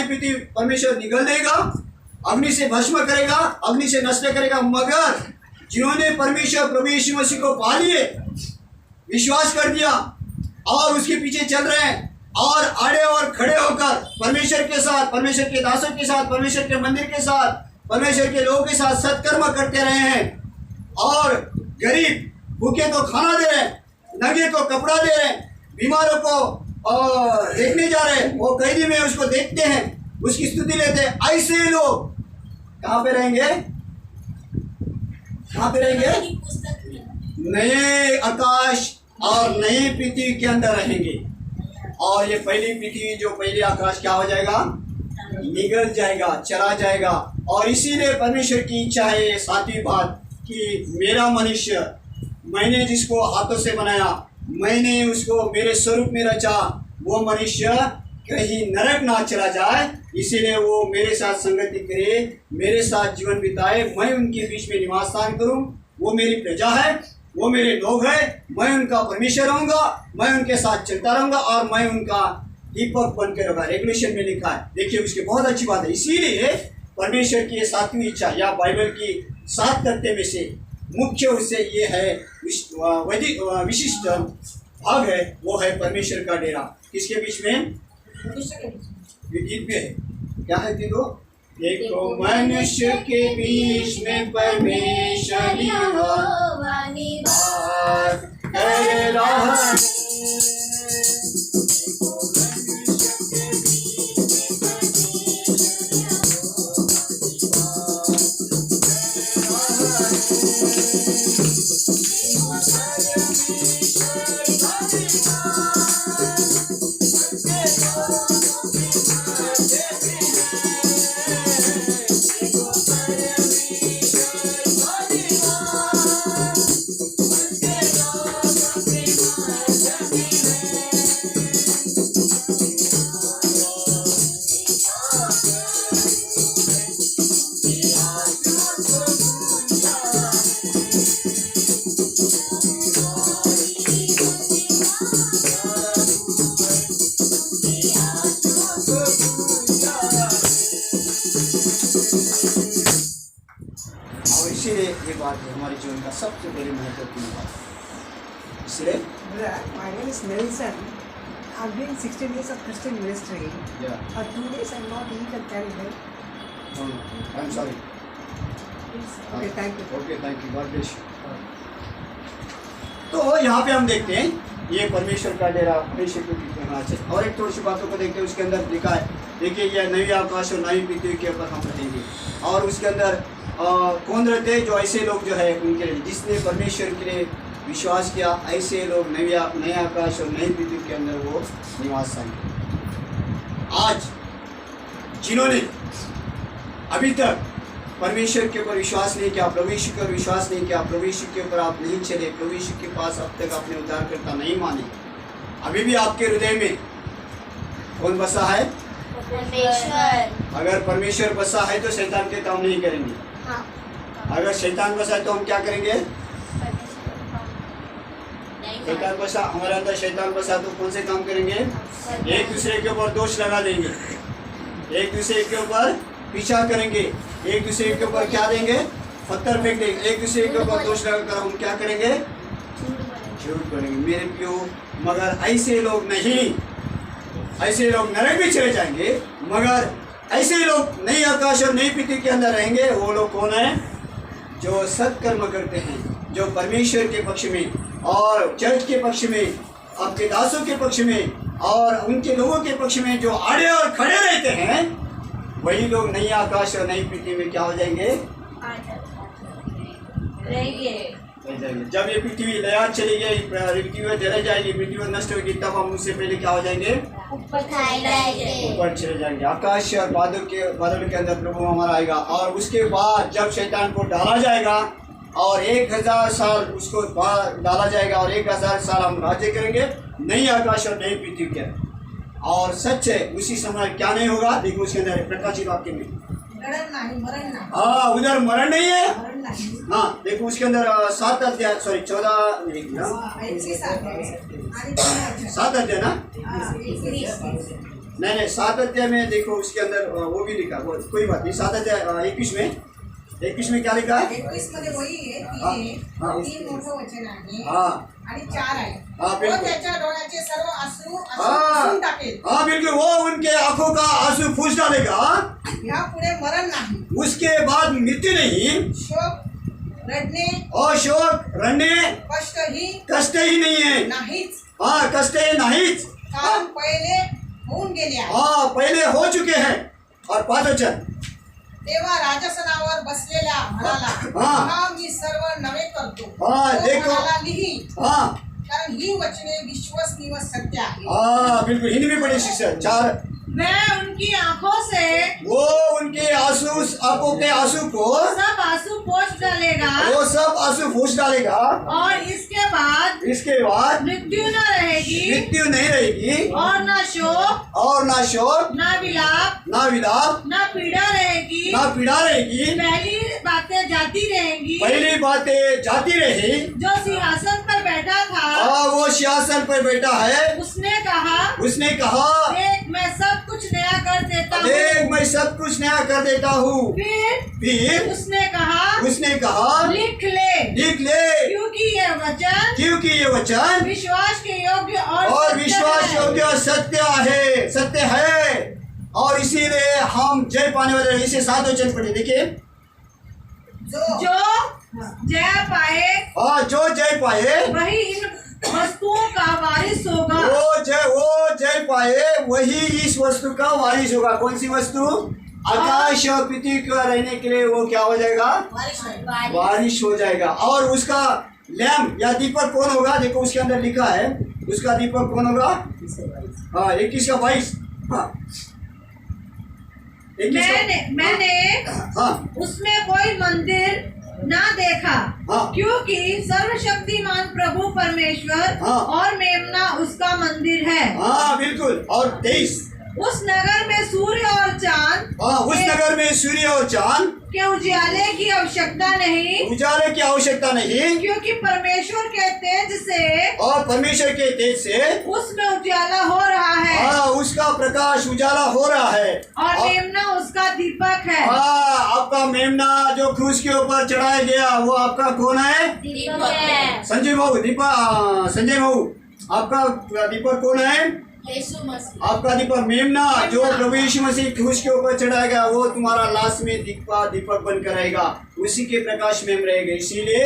पृथ्वी परमेश्वर निगल देगा, अग्नि से भस्म करेगा, अग्नि से नष्ट करेगा, मगर जिन्होंने परमेश्वर प्रभु यीशु मसीह को पा लिए, विश्वास कर दिया और उसके पीछे चल रहे हैं, और आड़े और खड़े होकर परमेश्वर के साथ, परमेश्वर के दासों के साथ, परमेश्वर के मंदिर के साथ, परमेश्वर के लोगों के साथ सत्कर्म करते रहे हैं, और गरीब भूखे को खाना दे रहे हैं, नंगे को कपड़ा दे रहे हैं, बीमारों को देखने जा रहे हैं, वो कैदी में उसको देखते हैं, उसकी स्तुति लेते हैं। ऐसे लोग कहाँ पे रहेंगे? कहाँ पे रहेंगे? नए आकाश और नई पृथ्वी के अंदर रहेंगे। और ये पहली पृथ्वी जो पहली आकाश क्या हो जाएगा? निगल जाएगा, चला जाएगा। और इसीलिए परमेश्वर की इच्छा है, सातवीं बात, कि मेरा मनुष्य, मैंने जिसको हाथों से बनाया, मैंने उसको मेरे स्वरूप में रचा, वो मनुष्य कहीं नरक ना चला जाए, इसीलिए वो मेरे साथ संगति करे, मेरे साथ जीवन बिताए, मैं उनके बीच में निवास स्थान करूं। वो मेरी प्रजा है, वो मेरे लोग हैं, मैं उनका परमेश्वर रहूंगा, मैं उनके साथ चलता रहूंगा, और मैं उनका दीपक बन के रहूंगा। रेगुलेशन में लिखा है, देखिए उसकी बहुत अच्छी बात है। इसीलिए परमेश्वर की सातवीं इच्छा या बाइबल की 7 कर्तव्य में से मुख्य उससे ये है, विशिष्ट भाग है, वो है परमेश्वर का डेरा। किसके बीच में? गीत में है, क्या है देखो? देखो मनुष्य के बीच में परमेश्वर यहोवा निवास कर रहा है। हमारे जीवन का सबसे बड़ी महत्वपूर्ण बात है। इसलिए My name is Nelson. I've been 16 years of Christian ministry. yeah, 2 days I'm not eaten carry help. I am sorry. Okay, thank you. Okay, thank you, God bless you. तो यहाँ पे हम देखते हैं ये परमेश्वर का डेरा परमेश्वर को होना चाहिए। और एक थोड़ी सी बातों को देखते हैं, उसके अंदर लिखा है, देखिए ये नई आकाश और नई पृथ्वी के ऊपर हम रहेंगे। और उसके अंदर कौन रहते हैं? जो ऐसे लोग जो है उनके लिए, जिसने परमेश्वर के लिए विश्वास किया, ऐसे लोग नए आकाश और नई पृथ्वी के अंदर वो निवास करेंगे। आज जिन्होंने अभी तक परमेश्वर के ऊपर विश्वास नहीं किया, प्रभु यीशु के ऊपर विश्वास नहीं किया, प्रभु यीशु के ऊपर आप नहीं चले, प्रभु यीशु के पास अब तक अपने उद्धारकर्ता नहीं माने, अभी भी आपके हृदय में कौन बसा है? परमेश्वर। अगर परमेश्वर बसा है तो शैतान के काम नहीं करेंगे। हाँ। अगर शैतान बसा है तो हम क्या करेंगे? नहीं शैतान बसा, हमारे अंदर शैतान बसा तो कौन से काम करेंगे? एक दूसरे के ऊपर दोष लगा देंगे, एक दूसरे के ऊपर पीछा करेंगे, एक दूसरे के ऊपर क्या देंगे? पत्थर फेंक देंगे, एक दूसरे के ऊपर दोष लगाकर हम क्या करेंगे? झूठ बोलेंगे। मेरे प्यो, मगर ऐसे लोग नहीं, ऐसे लोग नरक भी चले जाएंगे, मगर ऐसे लोग नई आकाश और नई पृथ्वी के अंदर रहेंगे। वो लोग कौन है? जो सत्कर्म करते हैं, जो परमेश्वर के पक्ष में और चर्च के पक्ष में, आपके दासों के पक्ष में और उनके लोगों के पक्ष में जो आड़े और खड़े रहते हैं, वही लोग नई आकाश और नई पृथ्वी में क्या हो जाएंगे? रहेंगे। जब ये पृथ्वी लया चली गई, पृथ्वी जल जाएगी, पृथ्वी नष्ट होगी, तब हम उससे पहले क्या हो जाएंगे? ऊपर जाएंगे। ऊपर चले जाएंगे। आकाश और बादल के अंदर प्रभु हमारा आएगा। और उसके बाद जब शैतान को डाला जाएगा और 1000 साल उसको डाला जाएगा और 1000 साल हम राज्य करेंगे नई आकाश और नई पृथ्वी के। और सच है, उसी समय क्या नहीं होगा? देखो उसके अंदर प्रकाशित वाक्य में, मरण नहीं, मरण नहीं, हाँ उधर मरण नहीं है। मरण नहीं। हाँ देखो उसके अंदर 7 अध्याय, सॉरी 14 एकतीस आहे. आणि 7 अध्याय ना? 21. नहीं 7 अध्याय में देखो उसके अंदर वो भी लिखा, वो कोई बात नहीं। 7 अध्याय 21 में क्या लिखा है? 21 मध्ये वही आहे हाँ, की हाँ. 3 मोठं वचन आहे हाँ आणि 4 आहे. हाँ, तो बिल्कुल. त्याच्या डोळ्याचे सर्व अश्रू हाँ पुसून टाकेल. हाँ बिल्कुल, वो उनके आंखों का आंसू पूछ डालेगा। यापुढे मरण नाही, उसके बाद मृत्यु नहीं, शोक, रडणे, और शोक, रडने, कष्ट ही नहीं है। नाहीच. हाँ कष्ट ही नहीं, कारण पहिले होऊन गेले आहे. हाँ पहले हो चुके हैं। और 5 वचन, तेव्हा राजसनावर बसलेला म्हणाला, हाँ. हा मी सर्व नवे करतो. हाँ, तो देखो. म्हणाला, लिही, हाँ कारण ही वचने विश्वसनीय व सत्य आहे. हाँ बिल्कुल, हिंदी में पढ़े शिष्य 4। मैं उनकी आंखों से वो उनके आंखों के आंसू को, सब आंसू पोंछ डालेगा वो सब आंसू पूछ डालेगा। और इसके बाद मृत्यु न रहेगी मृत्यु नहीं रहेगी, और न शोक, और ना शोक, न विलाप, ना विलाप, न पीड़ा रहेगी। ना पीड़ा रहेगी। पहली बातें जाती रहेंगी। पहली बातें जाती रही। जो सिंहासन पर बैठा था और वो सिंहासन पर बैठा है, उसने कहा देख मैं सब कुछ नया कर देता हूँ। देख मैं सब कुछ नया कर देता हूँ। फिर उसने कहा लिख ले, क्योंकि ये वचन विश्वास के योग्य और विश्वास योग्य और सत्य है। और इसीलिए हम जय पाने वाले हैं। इसे 7 वचन पढ़े, देखिए। जो जय पाए वही इन वस्तुओं का वारिस होगा। वो जय पाए वही इस वस्तु का वारिस होगा। कौन सी वस्तु? आकाश और पृथ्वी का रहने के लिए वो क्या हो जाएगा? वारिस हो जाएगा। और उसका लैम्प या दीपक कौन होगा? देखो उसके अंदर लिखा है, उसका दीपक कौन होगा? हाँ 21 का 22। हाँ मैंने हाँ उसमें कोई मंदिर ना देखा, हाँ. क्योंकि सर्वशक्तिमान प्रभु परमेश्वर हाँ. और मेमना उसका मंदिर है। हाँ बिल्कुल। और 23 उस नगर में सूर्य और चांद हाँ, उस नगर में सूर्य और चांद के उजाले की आवश्यकता नहीं, उजाले की आवश्यकता नहीं, क्योंकि परमेश्वर के तेज से और परमेश्वर के तेज से उसमें उजाला हो रहा है हाँ, उसका प्रकाश उजाला हो रहा है। और मेमना उसका दीपक है। हाँ, आपका मेमना जो क्रूस के ऊपर चढ़ाया गया वो आपका कौन है? दीपक है। संजय भाऊ, संजय भाऊ, आपका दीपक कौन है? यीशु मसीह। आपका दीपक मेमना जो प्रभु यीशु मसीह क्रूस के ऊपर चढ़ाया गया वो तुम्हारा लास्ट में दीपक बनकर रहेगा, उसी के प्रकाश में हम रहेंगे। इसीलिए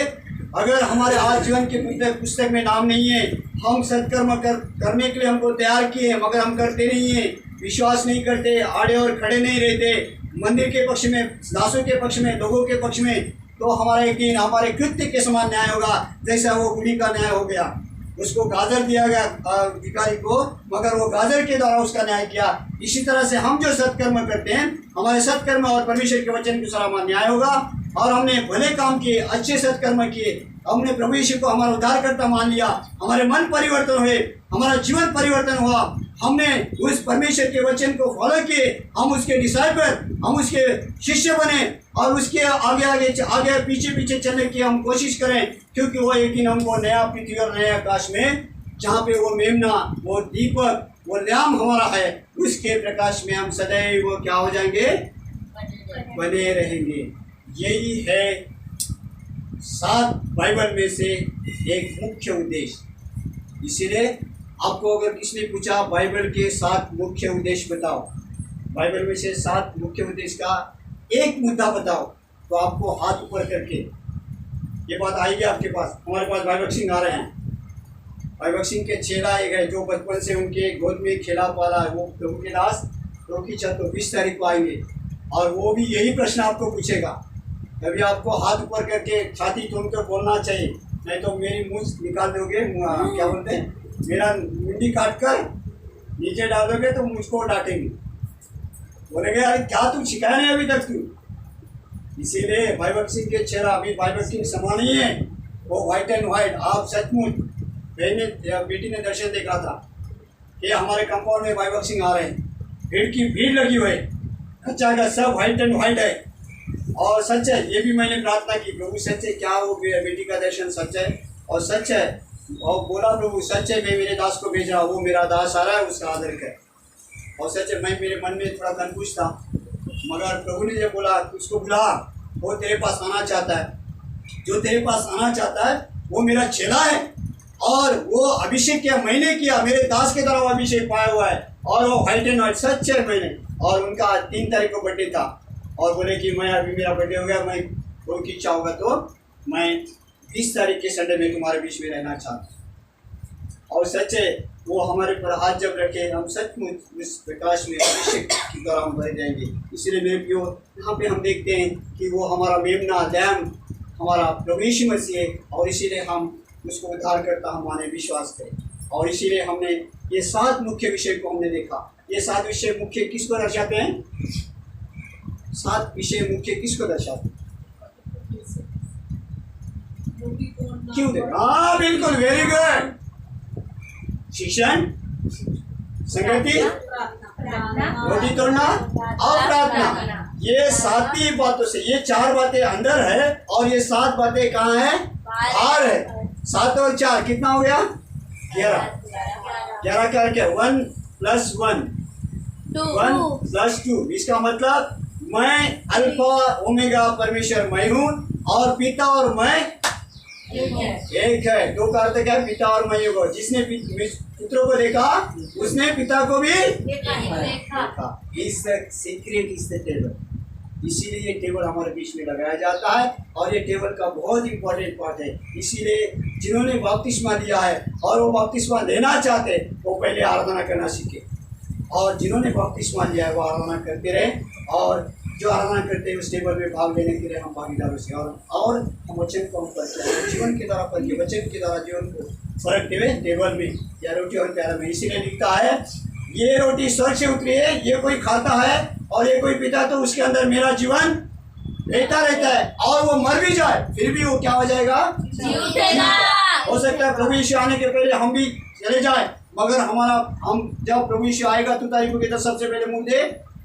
अगर हमारे आज जीवन के पुस्तक में नाम नहीं है, हम सत्कर्म करने के लिए हमको तैयार किए मगर हम करते नहीं है, विश्वास नहीं करते, आड़े और खड़े नहीं रहते मंदिर के पक्ष में, दासों के पक्ष में, लोगों के पक्ष में, तो हमारा एक दिन हमारे कृत्य के समान न्याय होगा, जैसा वो बुढ़ी का न्याय हो गया। उसको गाजर दिया गया भिखारी को, मगर वो गाजर के द्वारा उसका न्याय किया। इसी तरह से हम जो सत्कर्म करते हैं, हमारे सत्कर्म और परमेश्वर के वचन के अनुसार न्याय होगा। और हमने भले काम किए, अच्छे सत्कर्म किए, हमने प्रभु यीशु को हमारा उद्धारकर्ता मान लिया, हमारे मन परिवर्तन हुए, हमारा जीवन परिवर्तन हुआ, हमने उस परमेश्वर के वचन को फॉलो किए, हम उसके डिसाइपल, हम उसके शिष्य बने और उसके आगे पीछे चलने की हम कोशिश करें, क्योंकि वो एक दिन हमको नया पृथ्वी और नया आकाश में, जहाँ पे वो मेमना, वो दीपक, वो लैम्प हमारा है, उसके प्रकाश में हम सदैव वो क्या हो जाएंगे? बने रहेंगे। यही है 7 बाइबल में से एक मुख्य उद्देश्य। इसीलिए आपको अगर किसने पूछा बाइबल के 7 मुख्य उद्देश्य बताओ, बाइबल में से 7 मुख्य उद्देश्य का एक मुद्दा बताओ, तो आपको हाथ ऊपर करके ये बात आएगी आपके पास। हमारे पास भाई बख्श सिंह आ रहे हैं, भाई बख्श सिंह के चेला एक है जो बचपन से उनके गोद में खेला पाला है, वो प्रभु के दास प्रभु की छत तो 20 तारीख को आएंगे और वो भी यही प्रश्न आपको पूछेगा। तभी आपको हाथ ऊपर करके छाती तोड़ कर बोलना चाहिए, नहीं तो मेरी मुँह निकाल दोगे, क्या बोलते हैं, मेरा मुंडी काट कर नीचे डाल दोगे तो मुझको डांटेंगे, बोलेंगे अरे क्या तू सिखाया नहीं अभी तक तू। इसीलिए भाई बख्श सिंह के चेहरा अभी भाई बख्श सिंह समान नहीं है, वो व्हाइट एंड व्हाइट। आप सचमुच बेटी ने दर्शन देखा था कि हमारे कंपाउंड में भाई बख्श सिंह आ रहे हैं, भीड़ लगी हुई है, अच्छा का सब व्हाइट एंड व्हाइट है। और सच है, ये भी मैंने प्रार्थना की, प्रभु सच है क्या वो बेटी का दर्शन सच है और सच है, और बोला प्रभु सच है, मैं मेरे दास को भेज रहा हूँ, वो मेरा दास आ रहा है, उसका आदर कर। और सच है, मैं मेरे मन में थोड़ा कन्फ्यूज था, मगर प्रभु ने जब बोला उसको बुला, वो तेरे पास आना चाहता है, जो तेरे पास आना चाहता है वो मेरा चेला है और वो अभिषेक किया मैंने किया, मेरे दास के द्वारा वो अभिषेक पाया हुआ है और वो व्हाइट एंड व्हाइट सच है मैंने। और उनका 3 तारीख को बर्थडे था और बोले कि मैं अभी मेरा बर्थडे हो गया, मैं कोई की इच्छा होगा तो मैं 20 तारीख के संडे में तुम्हारे बीच में रहना चाहता हूँ। और सच है, वो हमारे पर हाथ जब रखे, हम सचमुच उस प्रकाश में अभिषेक की तरह हम भर जाएंगे। इसलिए मेरे प्रियो, यहाँ पे हम देखते हैं कि वो हमारा मेमना लैम्प हमारा प्रभु यीशु मसीह है और इसीलिए हम उसको उद्धार करता हमारे विश्वास करें। और इसीलिए हमने ये 7 मुख्य विषय को हमने देखा। ये 7 विषय मुख्य किसको दर्शाते हैं? 7 विषय मुख्य किसको दर्शाते हैं? क्यों देखा? हाँ बिल्कुल, वेरी गुड। शिक्षण, संगति, रोटी तोड़ना और प्रार्थना, ये 7 ही बातों से, ये 4 बातें अंदर है और ये 7 बातें कहाँ है? बाहर है। 7 और 4 कितना हो गया? 11 क्या? 1 + 1 1 + 2। इसका मतलब मैं अल्फा ओमेगा परमेश्वर मैं हूँ और पिता और मैं एक है। 2 का अर्थ क्या है? पिता और मैं योग। जिसने पुत्रों को देखा उसने पिता को भी देखा। इस सीक्रेट इज द टेबल। इसीलिए ये टेबल हमारे बीच में लगाया जाता है और ये टेबल का बहुत इंपॉर्टेंट पार्ट है। इसीलिए जिन्होंने बपतिस्मा लिया है और वो बपतिस्मा लेना चाहते वो पहले आराधना करना सीखे, और जिन्होंने बपतिस्मा लिया है वो आराधना करते रहे, और जो आराधना करते हैं उस टेबल में भाग लेने के लिए हम भागीदार से और हम वचन को जीवन के द्वारा पढ़ के वचन के द्वारा जीवन को फर्क हुए टेबल में या रोटी और प्याला में। इसीलिए लिखता है ये रोटी स्वर्ग से उतरी है, ये कोई खाता है और ये कोई पीता तो उसके अंदर मेरा जीवन रहता रहता है, और वो मर भी जाए फिर भी वो क्या हो जाएगा? हो सकता है प्रभु यीशु आने के पहले हम भी चले जाए, मगर हमारा हम जब प्रभु यीशु आएगा तो तारीखों के तो सबसे पहले मुद्दे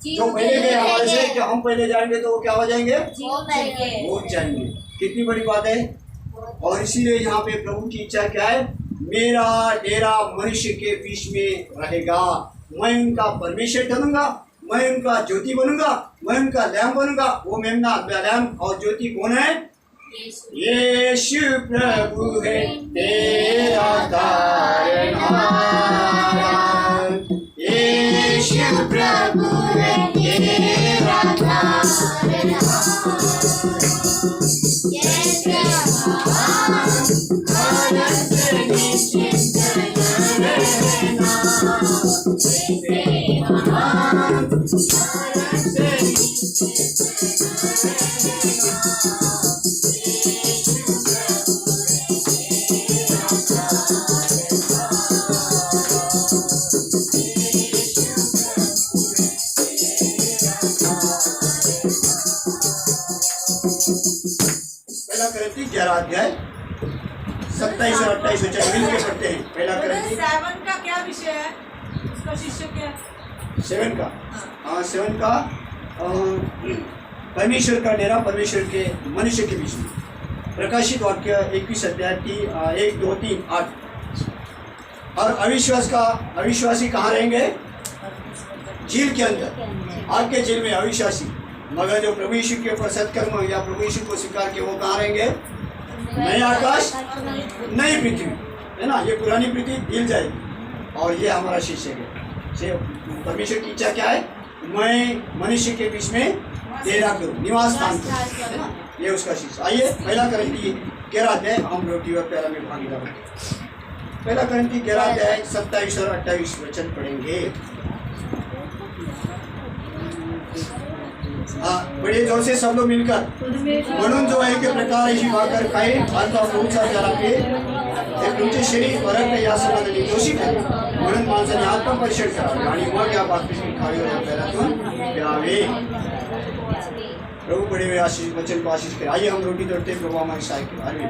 जो पहले गए हमारे से कि हम पहले जाएंगे तो वो क्या हो जाएंगे, वो जाएंगे। कितनी बड़ी बात है। और इसीलिए यहाँ पे प्रभु की इच्छा क्या है, मेरा डेरा मनुष्य के बीच में रहेगा, मैं उनका परमेश्वर बनूंगा, मैं उनका ज्योति बनूंगा, मैं उनका लैम्प बनूंगा। वो मेमना लैम्प और ज्योति कौन है, यीशु प्रभु है तेरा तारनहार, यीशु प्रभु है तेरा तारनहार। पहला करंती 11 अध्याय 27 और 28 मिल के पढ़ते हैं। पहला करंती 7 का क्या विषय है, उसका शीर्षक क्या है? 7 का, हाँ 7 का परमेश्वर का डेरा मनुष्य के बीच में। प्रकाशित वाक्य 21 अध्याय 1, 2, 3, 8। और अविश्वासी कहाँ रहेंगे, झील के अंदर, आग के झील में अविश्वासी। मगर जो प्रभु यीशु के ऊपर सत्कर्म या प्रभु यीशु को स्वीकार किए वो कहाँ रहेंगे, नए आकाश नई पृथ्वी, है ना। ये पुरानी पृथ्वी हिल जाएगी और ये हमारा शीर्षक है। परमेश्वर की इच्छा क्या है, मैं मनुष्य के बीच में डेरा करूँ, निवास स्थान करूँ, है ना। ये उसका शीर्षक। आइए पहला करंती 11 अध्याय, हम रोटी और प्याला में भागीदार हैं। पहला करंती 11 अध्याय 27 और 28 वचन पढ़ेंगे। बड़े जोर से सब लोग मिलकर, म्हणून जो आहे के प्रकार ही भाकर खाए आता पुढचा जरा पे ते तुमचे शरीर परत या समाधानी दोषी ठरेल, म्हणून माणसाने आत्मपरीक्षण करावे आणि मग या बातमीची खावी और पैरातून प्यावे। प्रभु बड़े हुए आशीष वचन को आशीष करे। आइए हम रोटी तोड़ते, प्रभु हमारी सहायता करें।